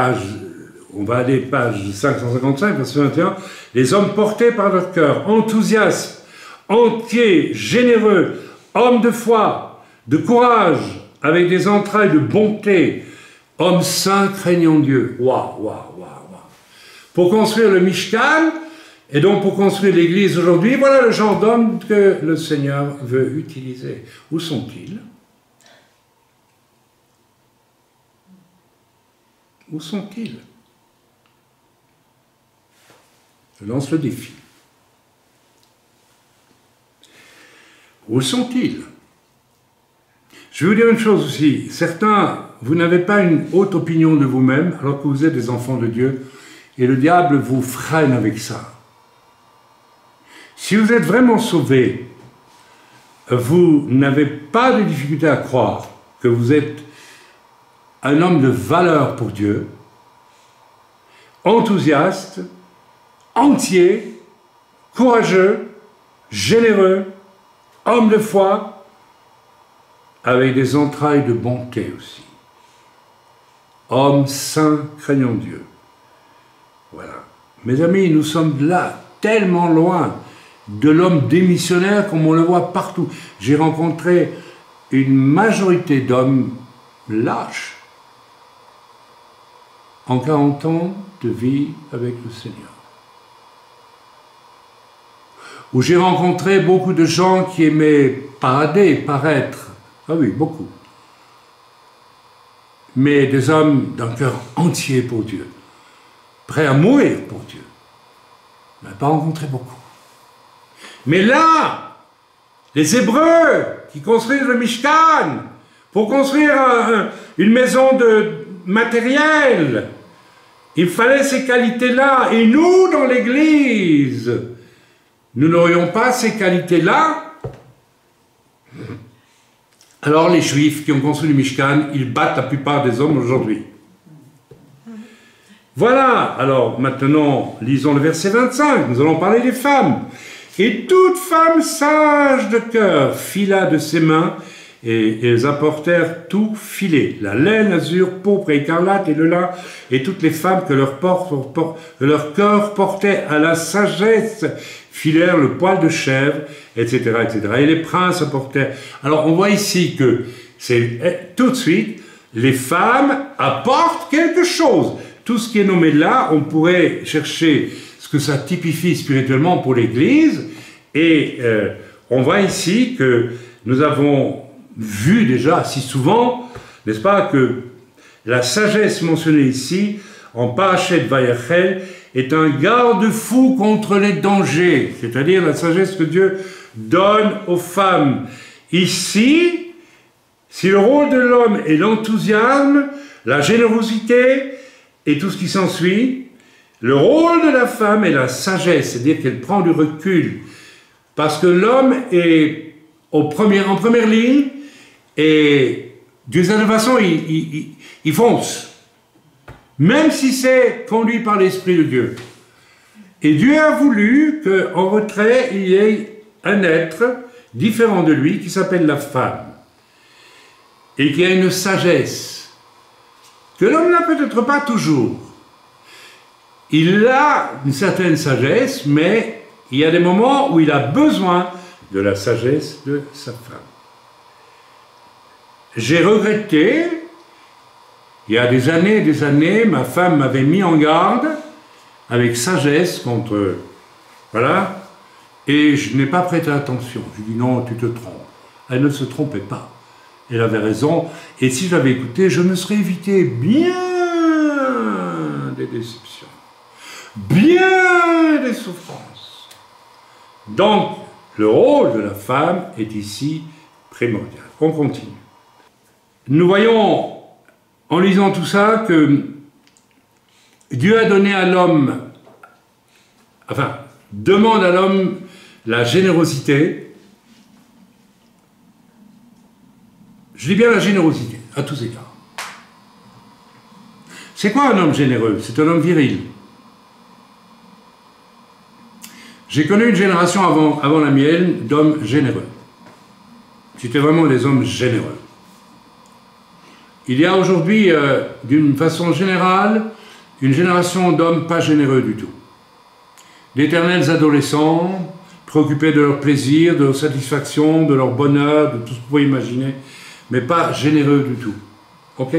on va aller page 555, verset 21. Les hommes portés par leur cœur, enthousiastes, entiers, généreux, hommes de foi, de courage, avec des entrailles de bonté, hommes saints craignant Dieu. Waouh, waouh, waouh, waouh. Pour construire le Mishkan, et donc pour construire l'Église aujourd'hui, voilà le genre d'hommes que le Seigneur veut utiliser. Où sont-ils? Où sont-ils? Je lance le défi. Où sont-ils? Je vais vous dire une chose aussi. Certains, vous n'avez pas une haute opinion de vous-même alors que vous êtes des enfants de Dieu et le diable vous freine avec ça. Si vous êtes vraiment sauvés, vous n'avez pas de difficulté à croire que vous êtes un homme de valeur pour Dieu, enthousiaste, entier, courageux, généreux, homme de foi, avec des entrailles de bonté aussi. Homme saint, craignant Dieu. Voilà. Mes amis, nous sommes là, tellement loin de l'homme démissionnaire comme on le voit partout. J'ai rencontré une majorité d'hommes lâches en 40 ans de vie avec le Seigneur. Où j'ai rencontré beaucoup de gens qui aimaient parader, paraître. Ah oui, beaucoup. Mais des hommes d'un cœur entier pour Dieu, prêts à mourir pour Dieu. Je n'ai pas rencontré beaucoup. Mais là, les Hébreux qui construisent le Mishkan, pour construire une maison de matériel, il fallait ces qualités-là. Et nous, dans l'Église, nous n'aurions pas ces qualités-là. Alors les Juifs qui ont construit le Mishkan, ils battent la plupart des hommes aujourd'hui. Voilà, alors maintenant, lisons le verset 25, nous allons parler des femmes. Et toute femme sage de cœur fila de ses mains, et elles apportèrent tout filé, la laine, azur, pourpre, écarlate et le lin, et toutes les femmes que leur cœur portait à la sagesse filèrent le poil de chèvre, etc., etc. Et les princes apportèrent... Alors on voit ici que c'est tout de suite, les femmes apportent quelque chose. Tout ce qui est nommé là, on pourrait chercher ce que ça typifie spirituellement pour l'Église, et on voit ici que nous avons vu déjà si souvent, n'est-ce pas, que la sagesse mentionnée ici, en Parashet Vayachel, est un garde-fou contre les dangers, c'est-à-dire la sagesse que Dieu donne aux femmes. Ici, si le rôle de l'homme est l'enthousiasme, la générosité et tout ce qui s'ensuit, le rôle de la femme est la sagesse, c'est-à-dire qu'elle prend du recul, parce que l'homme est en première ligne, et d'une certaine façon, il fonce, même si c'est conduit par l'Esprit de Dieu. Et Dieu a voulu qu'en retrait, il y ait un être différent de lui qui s'appelle la femme, et qui a une sagesse que l'homme n'a peut-être pas toujours. Il a une certaine sagesse, mais il y a des moments où il a besoin de la sagesse de sa femme. J'ai regretté, il y a des années, ma femme m'avait mis en garde avec sagesse contre... Voilà, et je n'ai pas prêté attention. Je lui ai dit non, tu te trompes. Elle ne se trompait pas. Elle avait raison, et si j'avais écouté, je me serais évité bien des déceptions, bien des souffrances. Donc, le rôle de la femme est ici primordial. On continue. Nous voyons, en lisant tout ça, que Dieu a donné à l'homme, enfin, demande à l'homme la générosité. Je dis bien la générosité, à tous égards. C'est quoi un homme généreux? C'est un homme viril. J'ai connu une génération avant la mienne d'hommes généreux. C'était vraiment des hommes généreux. Il y a aujourd'hui, d'une façon générale, une génération d'hommes pas généreux du tout. D'éternels adolescents, préoccupés de leur plaisir, de leur satisfaction, de leur bonheur, de tout ce que vous pouvez imaginer, mais pas généreux du tout. Ok?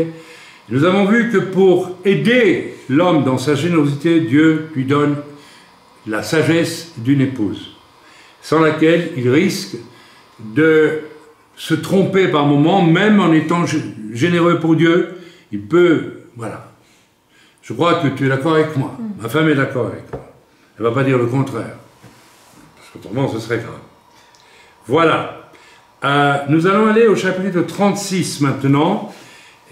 Nous avons vu que pour aider l'homme dans sa générosité, Dieu lui donne la sagesse d'une épouse, sans laquelle il risque de se tromper par moments, même en étant généreux pour Dieu. Il peut, voilà. Je crois que tu es d'accord avec moi. Ma femme est d'accord avec moi. Elle ne va pas dire le contraire. Parce qu'autrement, ce serait grave. Voilà. Nous allons aller au chapitre 36 maintenant,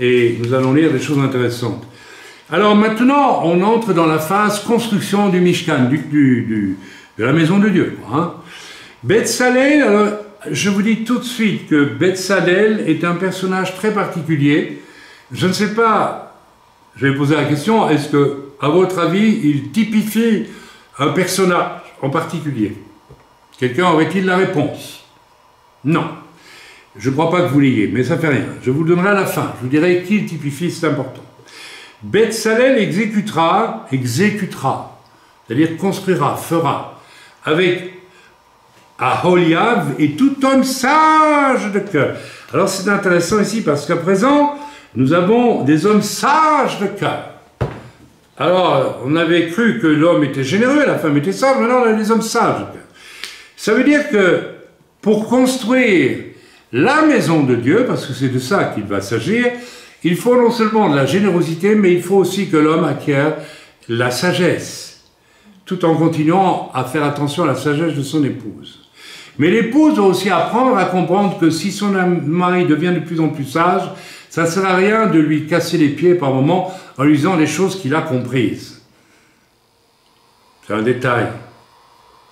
et nous allons lire des choses intéressantes. Alors maintenant, on entre dans la phase construction du Mishkan, de la maison de Dieu. Hein. Betzalel, alors, je vous dis tout de suite que Betzalel est un personnage très particulier. Je ne sais pas, je vais poser la question, est-ce que, à votre avis, il typifie un personnage en particulier? Quelqu'un aurait-il la réponse? Non. Je ne crois pas que vous l'ayez, mais ça ne fait rien. Je vous le donnerai à la fin. Je vous dirai qui le typifie, c'est important. Betzalel exécutera, c'est-à-dire construira, fera, avec Aholiab et tout homme sage de cœur. Alors c'est intéressant ici parce qu'à présent, nous avons des hommes sages de cœur. Alors, on avait cru que l'homme était généreux, la femme était sage, maintenant on a des hommes sages de cœur. Ça veut dire que pour construire la maison de Dieu, parce que c'est de ça qu'il va s'agir, il faut non seulement de la générosité, mais il faut aussi que l'homme acquiert la sagesse, tout en continuant à faire attention à la sagesse de son épouse. Mais l'épouse doit aussi apprendre à comprendre que si son mari devient de plus en plus sage, ça ne sert à rien de lui casser les pieds par moments en lui disant les choses qu'il a comprises. C'est un détail.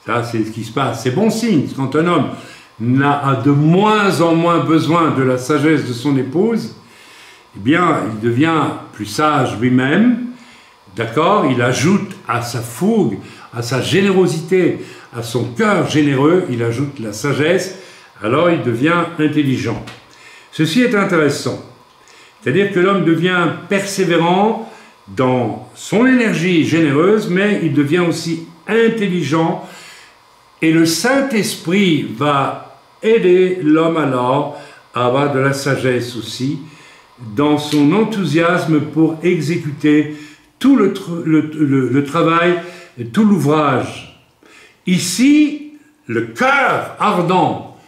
Ça, c'est ce qui se passe. C'est bon signe. Quand un homme a de moins en moins besoin de la sagesse de son épouse, eh bien, il devient plus sage lui-même, d'accord? Il ajoute à sa fougue, à sa générosité, à son cœur généreux, il ajoute la sagesse, alors il devient intelligent. Ceci est intéressant. C'est-à-dire que l'homme devient persévérant dans son énergie généreuse, mais il devient aussi intelligent, et le Saint-Esprit va aider l'homme alors à avoir de la sagesse aussi, dans son enthousiasme pour exécuter tout le travail, et tout l'ouvrage. Ici, le cœur ardent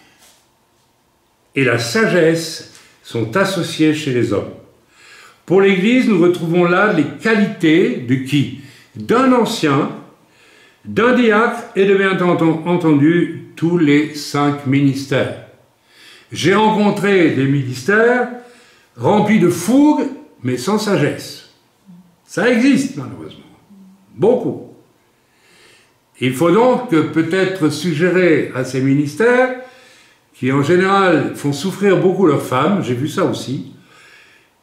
et la sagesse sont associées chez les hommes. Pour l'Église, nous retrouvons là les qualités de qui? D'un ancien, d'un diacre et de bien entendu tous les 5 ministères. J'ai rencontré des ministères remplis de fougue, mais sans sagesse. Ça existe malheureusement, beaucoup. Il faut donc peut-être suggérer à ces ministères, qui en général font souffrir beaucoup leurs femmes, j'ai vu ça aussi,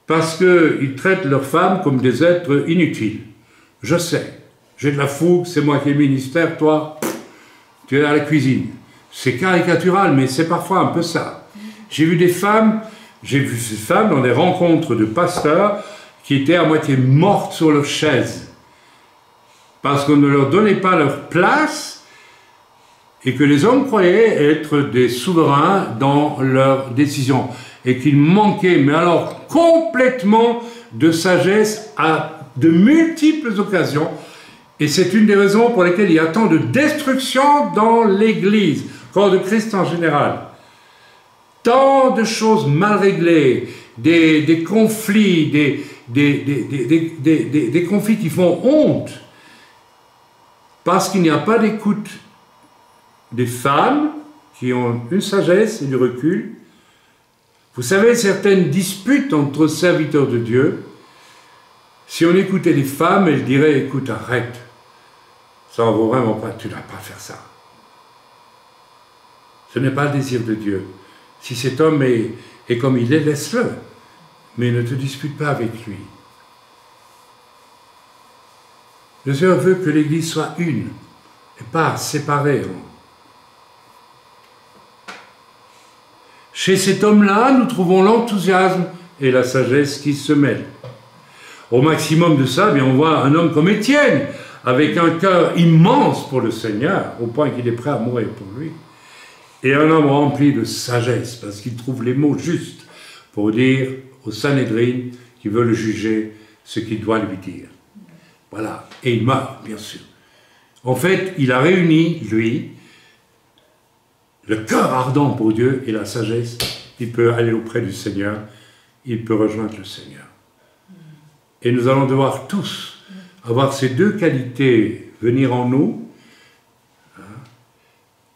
parce qu'ils traitent leurs femmes comme des êtres inutiles. Je sais, j'ai de la fougue, c'est moi qui ai le ministère, toi, tu es à la cuisine. C'est caricatural, mais c'est parfois un peu ça. J'ai vu ces femmes dans des rencontres de pasteurs qui étaient à moitié mortes sur leur chaise, parce qu'on ne leur donnait pas leur place et que les hommes croyaient être des souverains dans leurs décisions et qu'ils manquaient, mais alors complètement, de sagesse à de multiples occasions. Et c'est une des raisons pour lesquelles il y a tant de destruction dans l'Église, corps de Christ en général. Tant de choses mal réglées, des conflits, des conflits qui font honte, parce qu'il n'y a pas d'écoute des femmes qui ont une sagesse et du recul. Vous savez, certaines disputes entre serviteurs de Dieu, si on écoutait les femmes, elles diraient « Écoute, arrête, ça en vaut vraiment pas, tu ne dois pas faire ça. Ce n'est pas le désir de Dieu. Si cet homme est comme il est, laisse-le, mais ne te dispute pas avec lui. » Le Seigneur veut que l'Église soit une, et pas séparée. Chez cet homme-là, nous trouvons l'enthousiasme et la sagesse qui se mêlent. Au maximum de ça, bien, on voit un homme comme Étienne, avec un cœur immense pour le Seigneur, au point qu'il est prêt à mourir pour lui. Et un homme rempli de sagesse, parce qu'il trouve les mots justes pour dire au Sanhédrin qui veut le juger ce qu'il doit lui dire. Voilà. Et il meurt, bien sûr. En fait, il a réuni, lui, le cœur ardent pour Dieu et la sagesse. Il peut aller auprès du Seigneur, il peut rejoindre le Seigneur. Et nous allons devoir tous avoir ces 2 qualités venir en nous.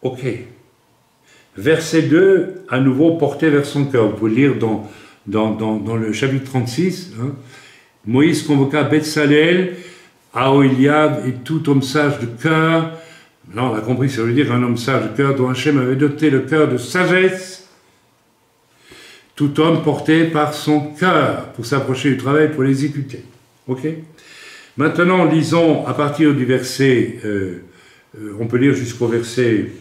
Ok. Verset 2, à nouveau porté vers son cœur. Vous pouvez lire dans le chapitre 36. Moïse convoqua Betsalel, Ahooliab et tout homme sage de cœur. Là, on a compris, ça veut dire un homme sage de cœur dont Hachem avait doté le cœur de sagesse. Tout homme porté par son cœur pour s'approcher du travail, pour l'exécuter. Ok? Maintenant, lisons à partir du verset, on peut lire jusqu'au verset,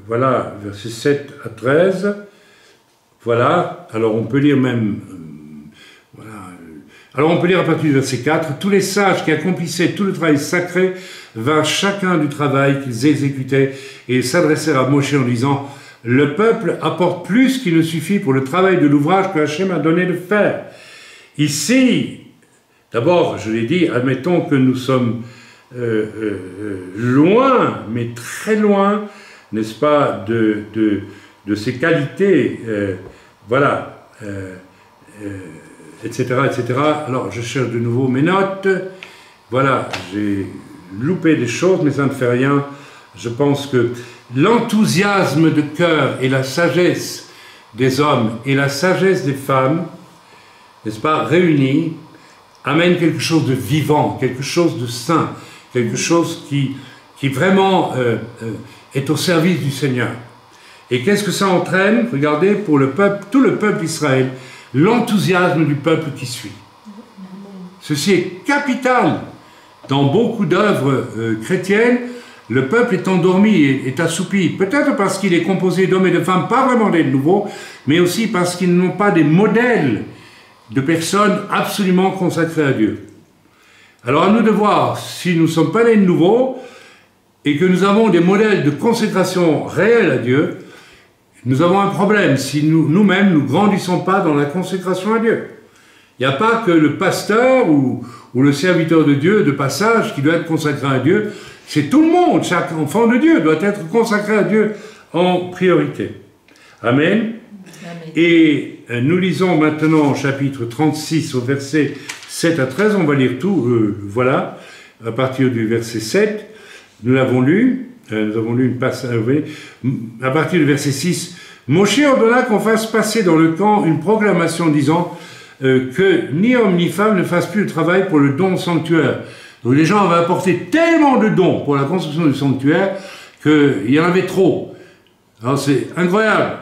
voilà, verset 7 à 13. Voilà, alors on peut lire même, voilà. Alors on peut lire à partir du verset 4, « Tous les sages qui accomplissaient tout le travail sacré vinrent chacun du travail qu'ils exécutaient et s'adressèrent à Moshe en disant, « Le peuple apporte plus qu'il ne suffit pour le travail de l'ouvrage que Hachem a donné de faire. » Ici, d'abord, je l'ai dit, admettons que nous sommes loin, mais très loin, n'est-ce pas, de ces qualités, voilà, etc., etc. Alors, je cherche de nouveau mes notes. Voilà, j'ai loupé des choses, mais ça ne fait rien. Je pense que l'enthousiasme de cœur et la sagesse des hommes et la sagesse des femmes, n'est-ce pas, réunis, amènent quelque chose de vivant, quelque chose de sain, quelque chose qui vraiment est au service du Seigneur. Et qu'est-ce que ça entraîne? Regardez, pour le peuple, tout le peuple d'Israël, l'enthousiasme du peuple qui suit. Ceci est capital. Dans beaucoup d'œuvres chrétiennes, le peuple est endormi, est assoupi. Peut-être parce qu'il est composé d'hommes et de femmes, pas vraiment des nouveaux, mais aussi parce qu'ils n'ont pas des modèles de personnes absolument consacrées à Dieu. Alors à nous de voir si nous ne sommes pas des nouveaux et que nous avons des modèles de consécration réelle à Dieu, nous avons un problème si nous-mêmes ne grandissons pas dans la consécration à Dieu. Il n'y a pas que le pasteur ou le serviteur de Dieu de passage qui doit être consacré à Dieu, c'est tout le monde, chaque enfant de Dieu doit être consacré à Dieu en priorité. Amen. Amen. Et nous lisons maintenant au chapitre 36 au verset 7 à 13, on va lire tout, voilà, à partir du verset 7, nous l'avons lu, nous avons lu une passage, à partir du verset 6, Moshe ordonna qu'on fasse passer dans le camp une proclamation disant que ni homme ni femme ne fassent plus le travail pour le don au sanctuaire. Donc les gens avaient apporté tellement de dons pour la construction du sanctuaire qu'il y en avait trop. Alors c'est incroyable.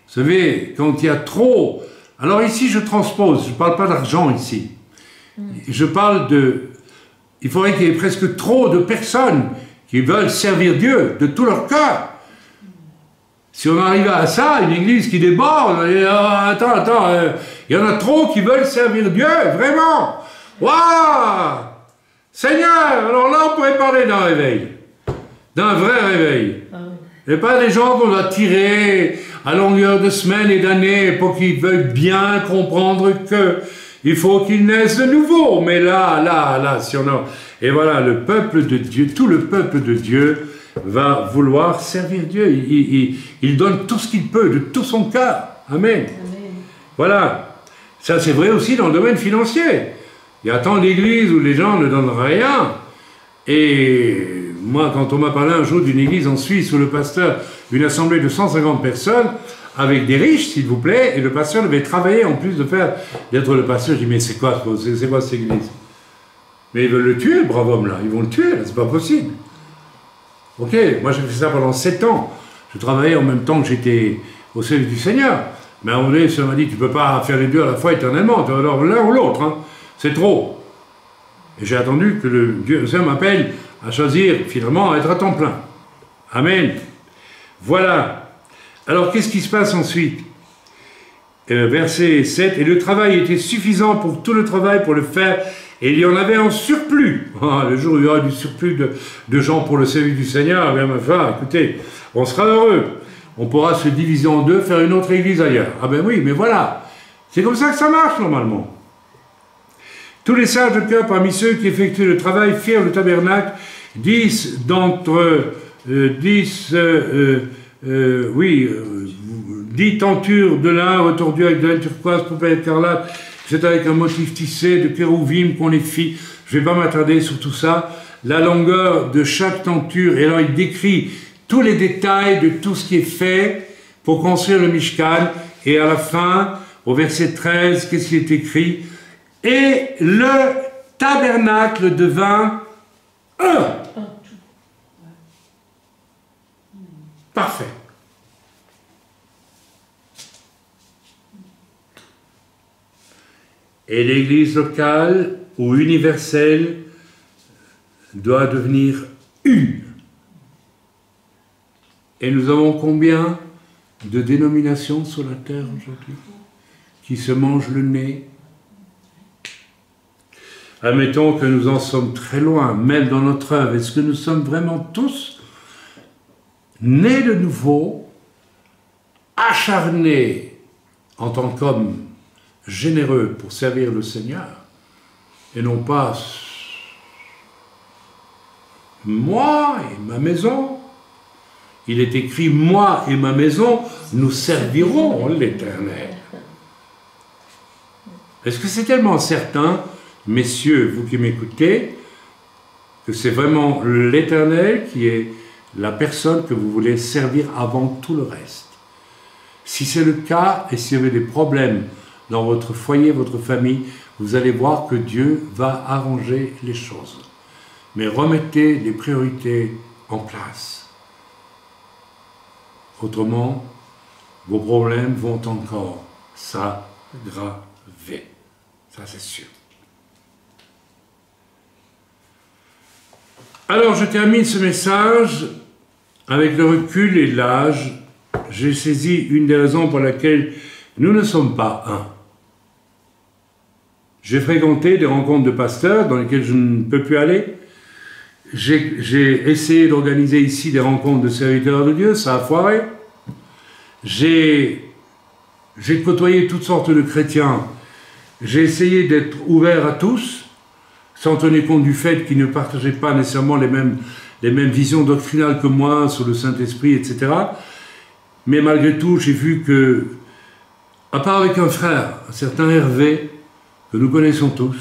Vous savez, quand il y a trop... Alors ici, je transpose, je ne parle pas d'argent ici. Je parle de... Il faudrait qu'il y ait presque trop de personnes qui veulent servir Dieu de tout leur cœur. Si on arrive à ça, une église qui déborde, il y en a trop qui veulent servir Dieu, vraiment. Waouh! Seigneur, alors là, on pourrait parler d'un réveil. D'un vrai réveil. Et pas des gens qu'on doit tirer à longueur de semaines et d'années pour qu'ils veuillent bien comprendre qu'il faut qu'ils naissent de nouveau. Mais là, si on a... Et voilà, le peuple de Dieu, tout le peuple de Dieu va vouloir servir Dieu. Il donne tout ce qu'il peut, de tout son cœur. Amen. Amen. Voilà. Ça, c'est vrai aussi dans le domaine financier. Il y a tant d'églises où les gens ne donnent rien. Et moi, quand on m'a parlé un jour d'une église en Suisse où le pasteur, une assemblée de 150 personnes, avec des riches, s'il vous plaît, et le pasteur devait travailler en plus d'être le pasteur. Je dis, mais c'est quoi cette église? Mais ils veulent le tuer, le brave homme là. Ils vont le tuer, là, c'est pas possible. Ok, moi j'ai fait ça pendant 7 ans. Je travaillais en même temps que j'étais au service du Seigneur. Mais à un moment donné, ça m'a dit, tu peux pas faire les deux à la fois éternellement. Alors l'un ou l'autre, hein. C'est trop. Et j'ai attendu que le Dieu m'appelle à choisir finalement à être à temps plein. Amen. Voilà. Alors qu'est-ce qui se passe ensuite? Verset 7. Et le travail était suffisant pour tout le travail pour le faire. Et il y en avait en surplus. Ah, le jour où il y aura du surplus de gens pour le service du Seigneur, bien, enfin, écoutez, on sera heureux. On pourra se diviser en deux, faire une autre église ailleurs. Ah ben oui, mais voilà. C'est comme ça que ça marche normalement. Tous les sages de cœur parmi ceux qui effectuent le travail firent le tabernacle, 10 tentures de lin retordues avec de la turquoise, poupée écarlate, c'est avec un motif tissé de kérouvim qu'on les fit. Je ne vais pas m'attarder sur tout ça. La longueur de chaque tenture, et alors il décrit tous les détails de tout ce qui est fait pour construire le Mishkan, et à la fin, au verset 13, qu'est-ce qui est écrit? Et le tabernacle devint un. Parfait. Et l'église locale ou universelle doit devenir une. Et nous avons combien de dénominations sur la terre aujourd'hui qui se mangent le nez? Admettons que nous en sommes très loin, même dans notre œuvre. Est-ce que nous sommes vraiment tous nés de nouveau, acharnés en tant qu'hommes généreux pour servir le Seigneur, et non pas moi et ma maison? Il est écrit, moi et ma maison, nous servirons l'Éternel. Est-ce que c'est tellement certain, messieurs, vous qui m'écoutez, que c'est vraiment l'Éternel qui est la personne que vous voulez servir avant tout le reste? Si c'est le cas, et s'il y avait des problèmes dans votre foyer, votre famille, vous allez voir que Dieu va arranger les choses. Mais remettez les priorités en place. Autrement, vos problèmes vont encore s'aggraver. Ça, c'est sûr. Alors, je termine ce message avec le recul et l'âge. J'ai saisi une des raisons pour laquelle nous ne sommes pas un. J'ai fréquenté des rencontres de pasteurs dans lesquelles je ne peux plus aller. J'ai essayé d'organiser ici des rencontres de serviteurs de Dieu, ça a foiré. J'ai côtoyé toutes sortes de chrétiens. J'ai essayé d'être ouvert à tous, sans tenir compte du fait qu'ils ne partageaient pas nécessairement les mêmes visions doctrinales que moi sur le Saint-Esprit, etc. Mais malgré tout, j'ai vu que, à part avec un frère, un certain Hervé, que nous connaissons tous,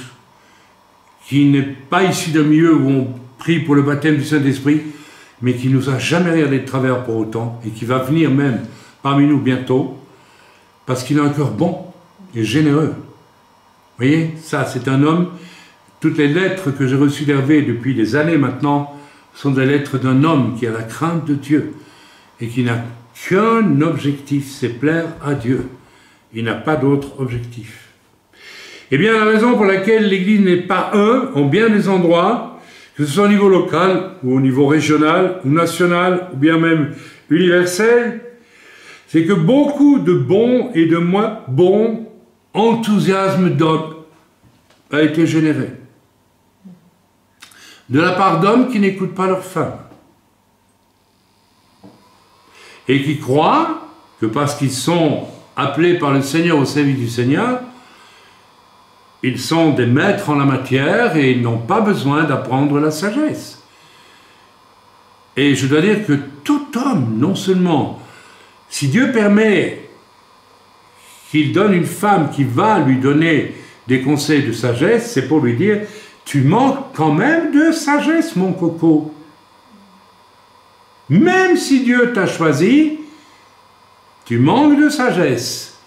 qui n'est pas issu d'un milieu où on prie pour le baptême du Saint-Esprit, mais qui nous a jamais regardé de travers pour autant, et qui va venir même parmi nous bientôt, parce qu'il a un cœur bon et généreux. Vous voyez, ça, c'est un homme. Toutes les lettres que j'ai reçues d'Hervé depuis des années maintenant sont des lettres d'un homme qui a la crainte de Dieu et qui n'a qu'un objectif, c'est plaire à Dieu. Il n'a pas d'autre objectif. Eh bien, la raison pour laquelle l'Église n'est pas un, en bien des endroits, que ce soit au niveau local, ou au niveau régional, ou national, ou bien même universel, c'est que beaucoup de bons et de moins bons enthousiasme d'hommes a été généré. De la part d'hommes qui n'écoutent pas leurs femmes. Et qui croient que parce qu'ils sont appelés par le Seigneur au service du Seigneur, ils sont des maîtres en la matière et ils n'ont pas besoin d'apprendre la sagesse. Et je dois dire que tout homme, non seulement, si Dieu permet qu'il donne une femme qui va lui donner des conseils de sagesse, c'est pour lui dire, tu manques quand même de sagesse, mon coco. Même si Dieu t'a choisi, tu manques de sagesse.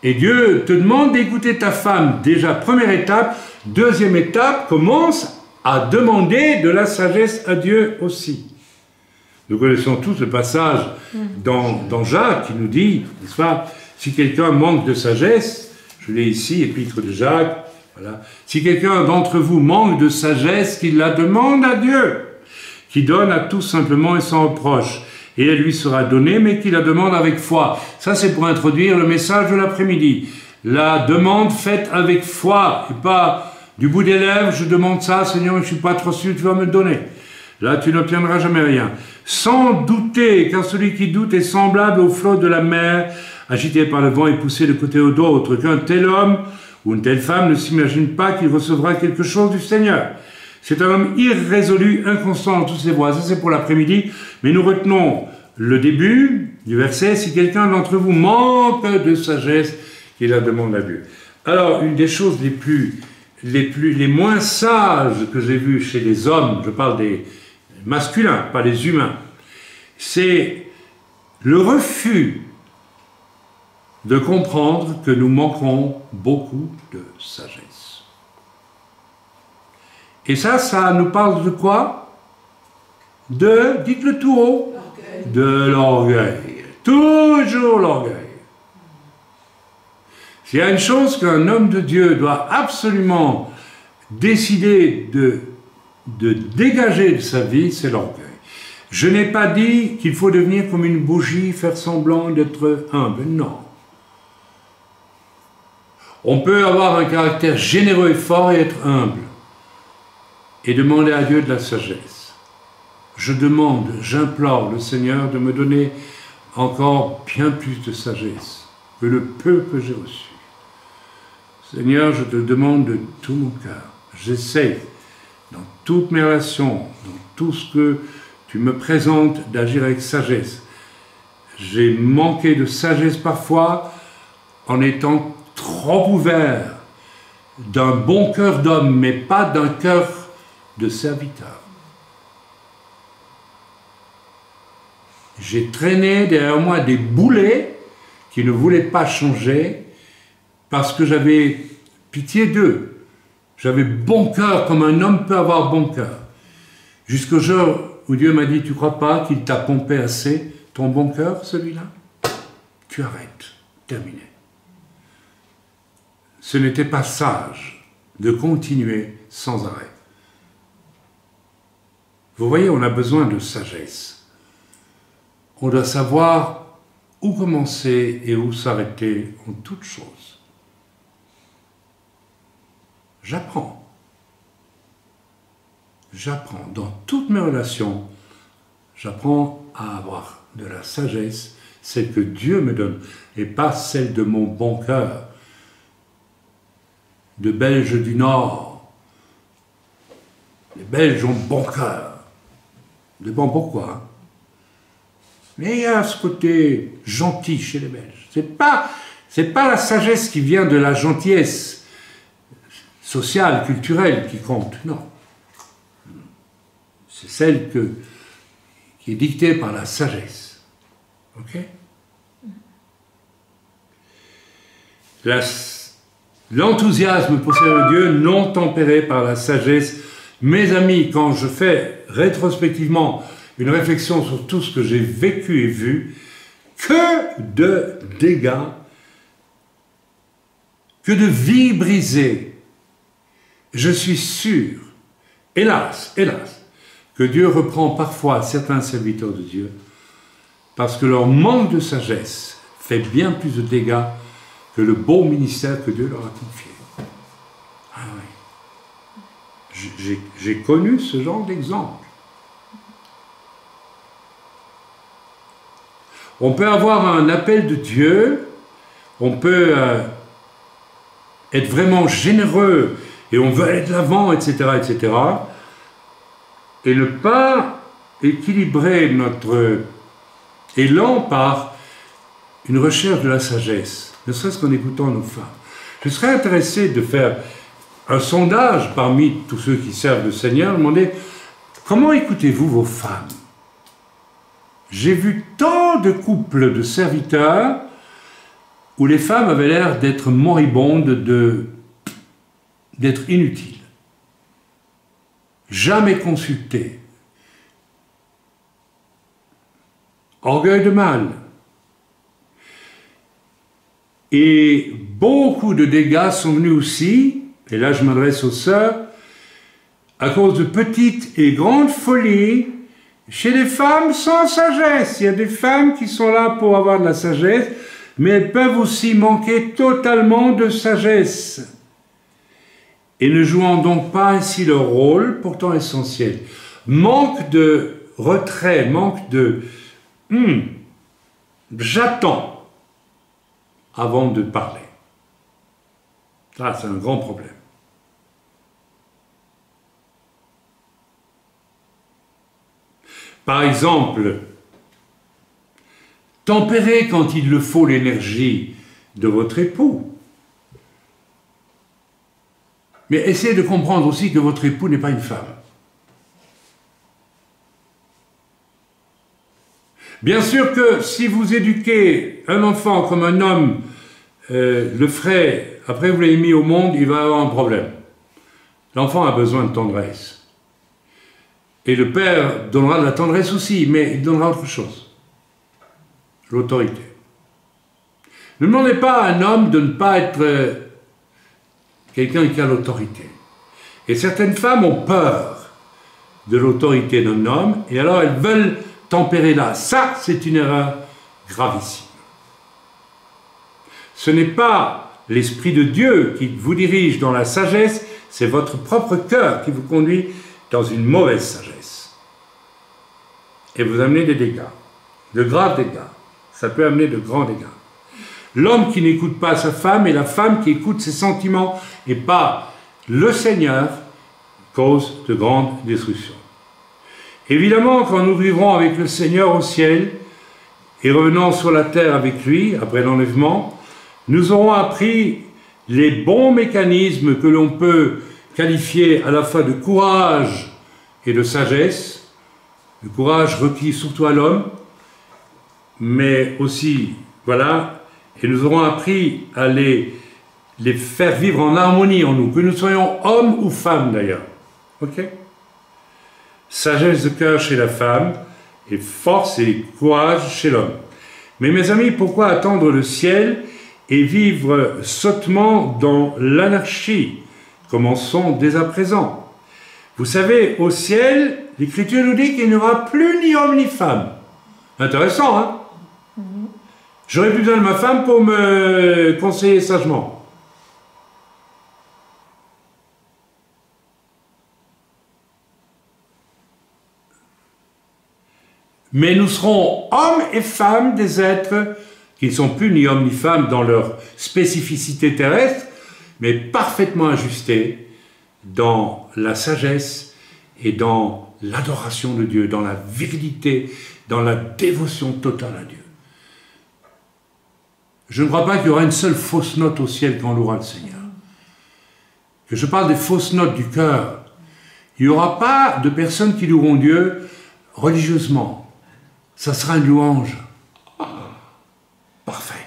Et Dieu te demande d'écouter ta femme. Déjà, première étape. Deuxième étape, commence à demander de la sagesse à Dieu aussi. Nous connaissons tous le passage dans Jacques qui nous dit, n'est-ce pas, si quelqu'un manque de sagesse, je l'ai ici, épître de Jacques, voilà. Si quelqu'un d'entre vous manque de sagesse, qu'il la demande à Dieu, qui donne à tous simplement et sans reproche, et elle lui sera donnée, mais qui la demande avec foi. Ça, c'est pour introduire le message de l'après-midi. La demande faite avec foi, et pas du bout des lèvres, je demande ça, Seigneur, je ne suis pas trop sûr, tu vas me le donner. Là, tu n'obtiendras jamais rien. Sans douter, car celui qui doute est semblable au flot de la mer, agité par le vent et poussé de côté ou d'autre, qu'un tel homme ou une telle femme ne s'imagine pas qu'il recevra quelque chose du Seigneur. C'est un homme irrésolu, inconstant dans toutes ses voies. Ça, c'est pour l'après-midi. Mais nous retenons le début du verset. Si quelqu'un d'entre vous manque de sagesse, qu'il la demande à Dieu. Alors, une des choses les moins sages que j'ai vues chez les hommes, je parle des masculins, pas des humains, c'est le refus de comprendre que nous manquons beaucoup de sagesse. Et ça nous parle de quoi? Dites-le tout haut, de l'orgueil. Toujours l'orgueil. S'il y a une chose qu'un homme de Dieu doit absolument décider de dégager de sa vie, c'est l'orgueil. Je n'ai pas dit qu'il faut devenir comme une bougie, faire semblant d'être humble. Non. On peut avoir un caractère généreux et fort et être humble. Et demander à Dieu de la sagesse. Je demande, j'implore le Seigneur de me donner encore bien plus de sagesse que le peu que j'ai reçu. Seigneur, je te demande de tout mon cœur. J'essaie, dans toutes mes relations, dans tout ce que tu me présentes, d'agir avec sagesse. J'ai manqué de sagesse parfois en étant trop ouvert d'un bon cœur d'homme, mais pas d'un cœur de serviteur. J'ai traîné derrière moi des boulets qui ne voulaient pas changer parce que j'avais pitié d'eux. J'avais bon cœur comme un homme peut avoir bon cœur. Jusqu'au jour où Dieu m'a dit, tu ne crois pas qu'il t'a pompé assez ton bon cœur, celui-là? Tu arrêtes. Terminé. Ce n'était pas sage de continuer sans arrêt. Vous voyez, on a besoin de sagesse. On doit savoir où commencer et où s'arrêter en toutes choses. J'apprends. J'apprends. Dans toutes mes relations, j'apprends à avoir de la sagesse, celle que Dieu me donne, et pas celle de mon bon cœur, de Belges du Nord. Les Belges ont bon cœur. De bon pourquoi? Mais il y a ce côté gentil chez les Belges. C'est pas la sagesse qui vient de la gentillesse sociale, culturelle qui compte, non. C'est celle qui est dictée par la sagesse. Ok? L'enthousiasme pour servir Dieu non tempéré par la sagesse. Mes amis, quand je fais rétrospectivement une réflexion sur tout ce que j'ai vécu et vu, que de dégâts, que de vies brisées. Je suis sûr, hélas, que Dieu reprend parfois certains serviteurs de Dieu parce que leur manque de sagesse fait bien plus de dégâts que le beau ministère que Dieu leur a confié. Ah oui. J'ai connu ce genre d'exemple. On peut avoir un appel de Dieu, on peut être vraiment généreux et on veut aller de l'avant, etc., etc., et ne pas équilibrer notre élan par une recherche de la sagesse, ne serait-ce qu'en écoutant nos femmes. Je serais intéressé de faire un sondage parmi tous ceux qui servent le Seigneur, demander comment écoutez-vous vos femmes? J'ai vu tant de couples de serviteurs où les femmes avaient l'air d'être moribondes, d'être inutiles. Jamais consultées. Orgueil de mâle. Et beaucoup de dégâts sont venus aussi, et là je m'adresse aux sœurs, à cause de petites et grandes folies chez les femmes sans sagesse. Il y a des femmes qui sont là pour avoir de la sagesse, mais elles peuvent aussi manquer totalement de sagesse. Et ne jouant donc pas ainsi leur rôle, pourtant essentiel. Manque de retrait, manque de j'attends avant de parler. Ça, c'est un grand problème. Par exemple, tempérez quand il le faut l'énergie de votre époux. Mais essayez de comprendre aussi que votre époux n'est pas une femme. Bien sûr que si vous éduquez un enfant comme un homme le ferait, après vous l'avez mis au monde, il va avoir un problème. L'enfant a besoin de tendresse. Et le père donnera de la tendresse aussi, mais il donnera autre chose. L'autorité. Ne demandez pas à un homme de ne pas être quelqu'un qui a l'autorité. Et certaines femmes ont peur de l'autorité d'un homme, et alors elles veulent tempérer là. Ça, c'est une erreur gravissime. Ce n'est pas l'Esprit de Dieu qui vous dirige dans la sagesse, c'est votre propre cœur qui vous conduit dans une mauvaise sagesse. Et vous amenez des dégâts, de graves dégâts. Ça peut amener de grands dégâts. L'homme qui n'écoute pas sa femme et la femme qui écoute ses sentiments et pas le Seigneur cause de grandes destructions. Évidemment, quand nous vivrons avec le Seigneur au ciel et revenant sur la terre avec lui, après l'enlèvement, nous aurons appris les bons mécanismes que l'on peut qualifier à la fois de courage et de sagesse, le courage requis surtout à l'homme, mais aussi, voilà, et nous aurons appris à les faire vivre en harmonie en nous, que nous soyons hommes ou femmes d'ailleurs. Ok? Sagesse de cœur chez la femme, et force et courage chez l'homme. Mais mes amis, pourquoi attendre le ciel et vivre sottement dans l'anarchie? Commençons dès à présent. Vous savez, au ciel, l'Écriture nous dit qu'il n'y aura plus ni homme ni femme. Intéressant, hein? J'aurais plus besoin de ma femme pour me conseiller sagement. Mais nous serons hommes et femmes des êtres qui ne sont plus ni hommes ni femmes dans leur spécificité terrestre, mais parfaitement ajustés dans la sagesse et dans l'adoration de Dieu, dans la virilité, dans la dévotion totale à Dieu. Je ne crois pas qu'il y aura une seule fausse note au ciel quand on louera le Seigneur. Que je parle des fausses notes du cœur. Il n'y aura pas de personnes qui loueront Dieu religieusement. Ça sera une louange parfaite.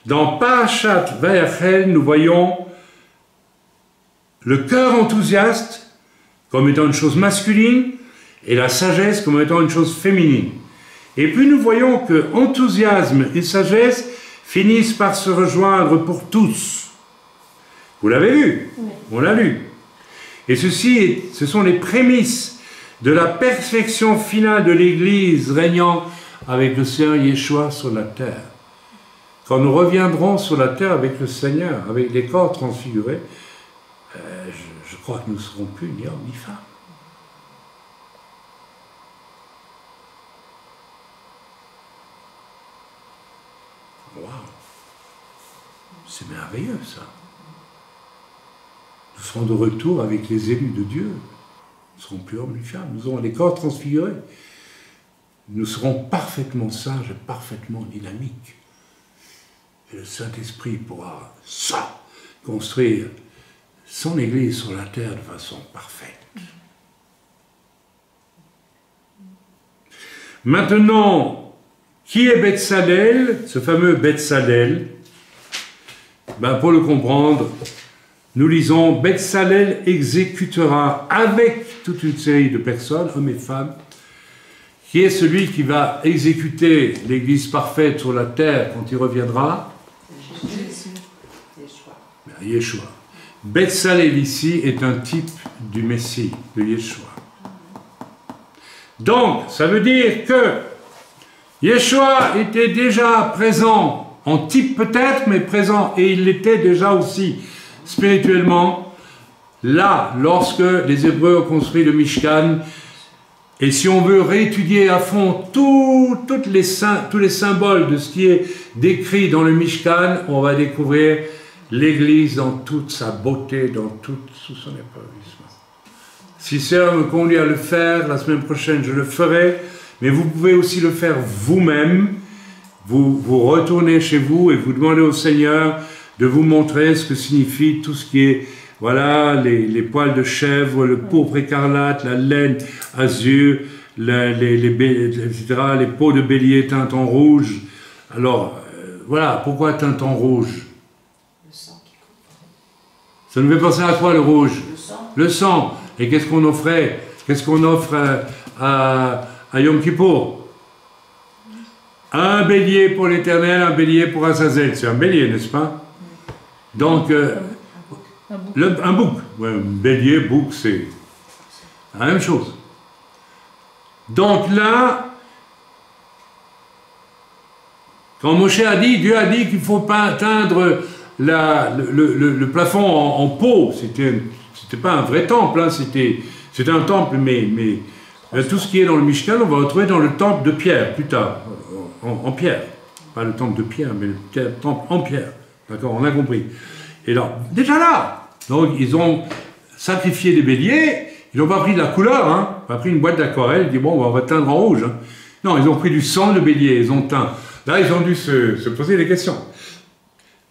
Dans Parashat Vayachel, nous voyons le cœur enthousiaste comme étant une chose masculine et la sagesse comme étant une chose féminine. Et puis nous voyons que enthousiasme et sagesse finissent par se rejoindre pour tous. Vous l'avez vu? Oui. On l'a lu. Et ce sont les prémices de la perfection finale de l'Église régnant avec le Seigneur Yeshua sur la terre. Quand nous reviendrons sur la terre avec le Seigneur, avec les corps transfigurés, je crois que nous ne serons plus ni hommes ni femmes. Waouh! C'est merveilleux ça. Nous serons de retour avec les élus de Dieu. Nous ne serons plus hommes ni femmes. Nous aurons les corps transfigurés. Nous serons parfaitement sages et parfaitement dynamiques. Et le Saint-Esprit pourra, ça, construire son Église sur la terre de façon parfaite. Maintenant, qui est Betsalel, ce fameux Betsalel? Ben, pour le comprendre, nous lisons « Betsalel exécutera avec toute une série de personnes, hommes et femmes, qui est celui qui va exécuter l'Église parfaite sur la terre quand il reviendra? Yeshua. Betsalel ici est un type du Messie, de Yeshua. Donc, ça veut dire que Yeshua était déjà présent, en type peut-être, mais présent, et il l'était déjà aussi spirituellement, là, lorsque les Hébreux ont construit le Mishkan. Et si on veut réétudier à fond tous les symboles de ce qui est décrit dans le Mishkan, on va découvrir l'Église dans toute sa beauté, dans tout son épanouissement. Si ça me conduit à le faire, la semaine prochaine je le ferai, mais vous pouvez aussi le faire vous-même. Vous retournez chez vous et vous demandez au Seigneur de vous montrer ce que signifie tout ce qui est, voilà, les poils de chèvre, le pourpre écarlate, la laine azur, etc., les peaux de bélier teintes en rouge. Alors, voilà, pourquoi teinte en rouge? Le sang qui coule. Ça nous fait penser à quoi, le rouge? Le sang. Le sang. Et qu'est-ce qu'on offrait? Qu'est-ce qu'on offre à Yom Kippour? Un bélier pour l'Éternel, un bélier pour Azazel. C'est un bélier, n'est-ce pas? Donc, un bouc. Ouais, un bélier, bouc, c'est la même chose. Donc là, quand Moshe a dit, Dieu a dit qu'il faut pas teindre le plafond en peau. C'était pas un vrai temple, hein, c'était un temple, mais tout ce qui est dans le Mishkan, on va retrouver dans le temple de pierre, plus tard, en pierre. Pas le temple de pierre, mais le temple en pierre. D'accord, on a compris. Et là, déjà là, donc ils ont sacrifié des béliers, ils n'ont pas pris de la couleur, hein, pas pris une boîte d'aquarelle, ils disent bon, on va teindre en rouge. Hein. Non, ils ont pris du sang de bélier, ils ont teint. Là, ils ont dû se poser des questions.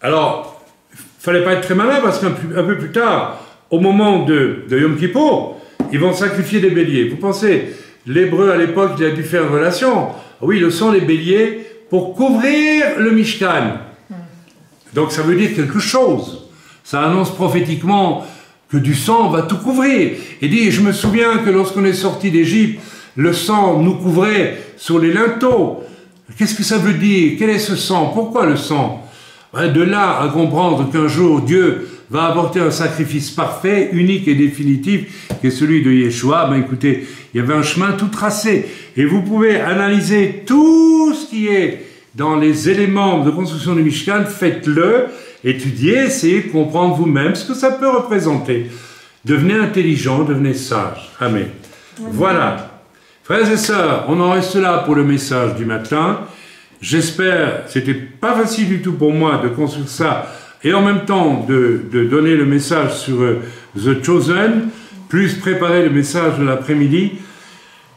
Alors, il ne fallait pas être très malin parce qu'un peu plus tard, au moment de Yom Kippour, ils vont sacrifier des béliers. Vous pensez, l'hébreu à l'époque, il a dû faire une relation. Oui, le sang des béliers pour couvrir le Mishkan. Donc ça veut dire quelque chose. Ça annonce prophétiquement que du sang va tout couvrir. Et dit, je me souviens que lorsqu'on est sorti d'Égypte, le sang nous couvrait sur les linteaux. Qu'est-ce que ça veut dire? Quel est ce sang? Pourquoi le sang? De là à comprendre qu'un jour Dieu va apporter un sacrifice parfait, unique et définitif, qui est celui de Yeshua, ben écoutez, il y avait un chemin tout tracé. Et vous pouvez analyser tout ce qui est dans les éléments de construction du Mishkan, faites-le, étudiez, essayez de comprendre vous-même ce que ça peut représenter. Devenez intelligent, devenez sage. Amen. Voilà. Frères et sœurs, on en reste là pour le message du matin. J'espère, c'était pas facile du tout pour moi de construire ça et en même temps de donner le message sur The Chosen, plus préparer le message de l'après-midi.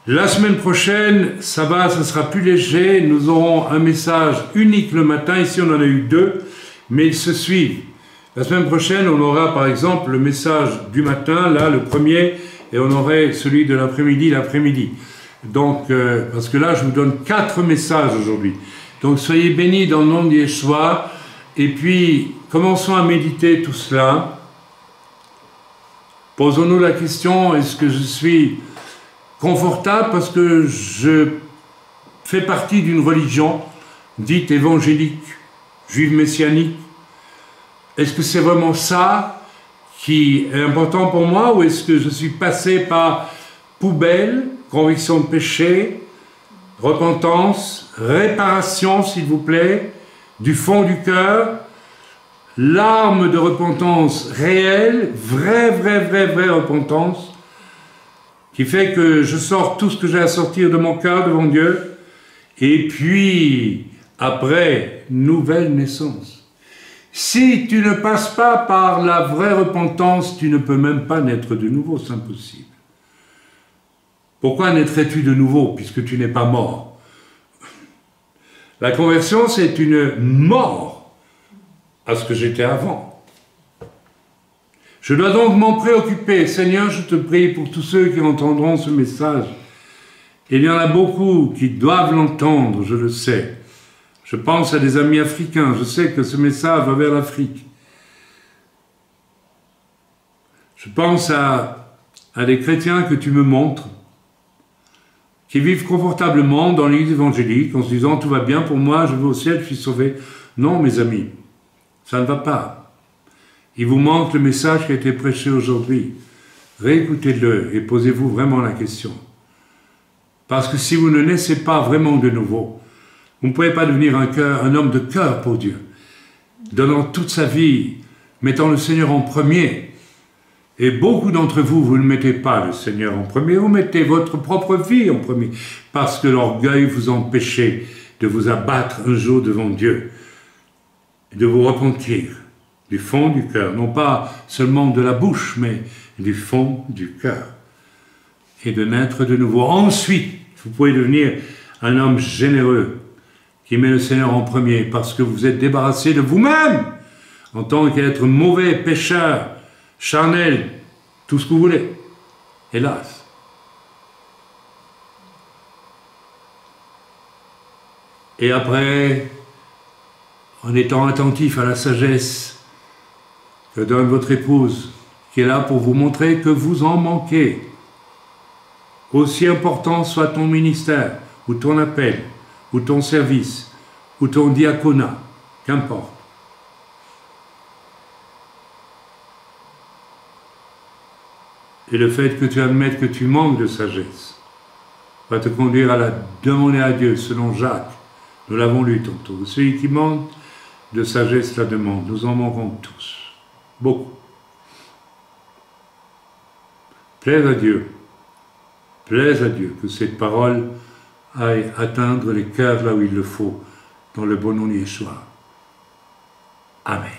La semaine prochaine, ça sera plus léger, nous aurons un message unique le matin, ici on en a eu 2, mais ils se suivent. La semaine prochaine, on aura par exemple le message du matin, là, le premier, et on aurait celui de l'après-midi, Donc, parce que là, je vous donne 4 messages aujourd'hui. Donc, soyez bénis dans le nom de Yeshua, et puis, commençons à méditer tout cela. Posons-nous la question, est-ce que je suis confortable parce que je fais partie d'une religion dite évangélique, juive messianique? Est-ce que c'est vraiment ça qui est important pour moi, ou est-ce que je suis passé par poubelle, conviction de péché, repentance, réparation, s'il vous plaît, du fond du cœur, larmes de repentance réelle, vraie repentance, qui fait que je sors tout ce que j'ai à sortir de mon cœur devant Dieu, et puis, après, nouvelle naissance. Si tu ne passes pas par la vraie repentance, tu ne peux même pas naître de nouveau, c'est impossible. Pourquoi naîtrais-tu de nouveau, puisque tu n'es pas mort? La conversion, c'est une mort à ce que j'étais avant. Je dois donc m'en préoccuper. Seigneur, je te prie pour tous ceux qui entendront ce message. Il y en a beaucoup qui doivent l'entendre, je le sais. Je pense à des amis africains, je sais que ce message va vers l'Afrique. Je pense à des chrétiens que tu me montres, qui vivent confortablement dans l'église évangélique, en se disant « tout va bien pour moi, je vais au ciel, je suis sauvé ». Non, mes amis, ça ne va pas. Il vous manque le message qui a été prêché aujourd'hui. Réécoutez-le et posez-vous vraiment la question. Parce que si vous ne naissez pas vraiment de nouveau, vous ne pouvez pas devenir un homme de cœur pour Dieu, donnant toute sa vie, mettant le Seigneur en premier. Et beaucoup d'entre vous, vous ne mettez pas le Seigneur en premier, vous mettez votre propre vie en premier, parce que l'orgueil vous empêchait de vous abattre un jour devant Dieu, de vous repentir du fond du cœur, non pas seulement de la bouche, mais du fond du cœur, et de naître de nouveau. Ensuite, vous pouvez devenir un homme généreux, qui met le Seigneur en premier, parce que vous êtes débarrassé de vous-même, en tant qu'être mauvais, pécheur, charnel, tout ce que vous voulez, hélas. Et après, en étant attentif à la sagesse que donne votre épouse, qui est là pour vous montrer que vous en manquez, aussi important soit ton ministère, ou ton appel, ou ton service, ou ton diaconat, qu'importe. Et le fait que tu admettes que tu manques de sagesse va te conduire à la demander à Dieu, selon Jacques. Nous l'avons lu tantôt. Celui qui manque de sagesse la demande. Nous en manquons tous. Beaucoup. Plaise à Dieu que cette parole aille atteindre les cœurs là où il le faut, dans le bon nom de Yeshua. Amen.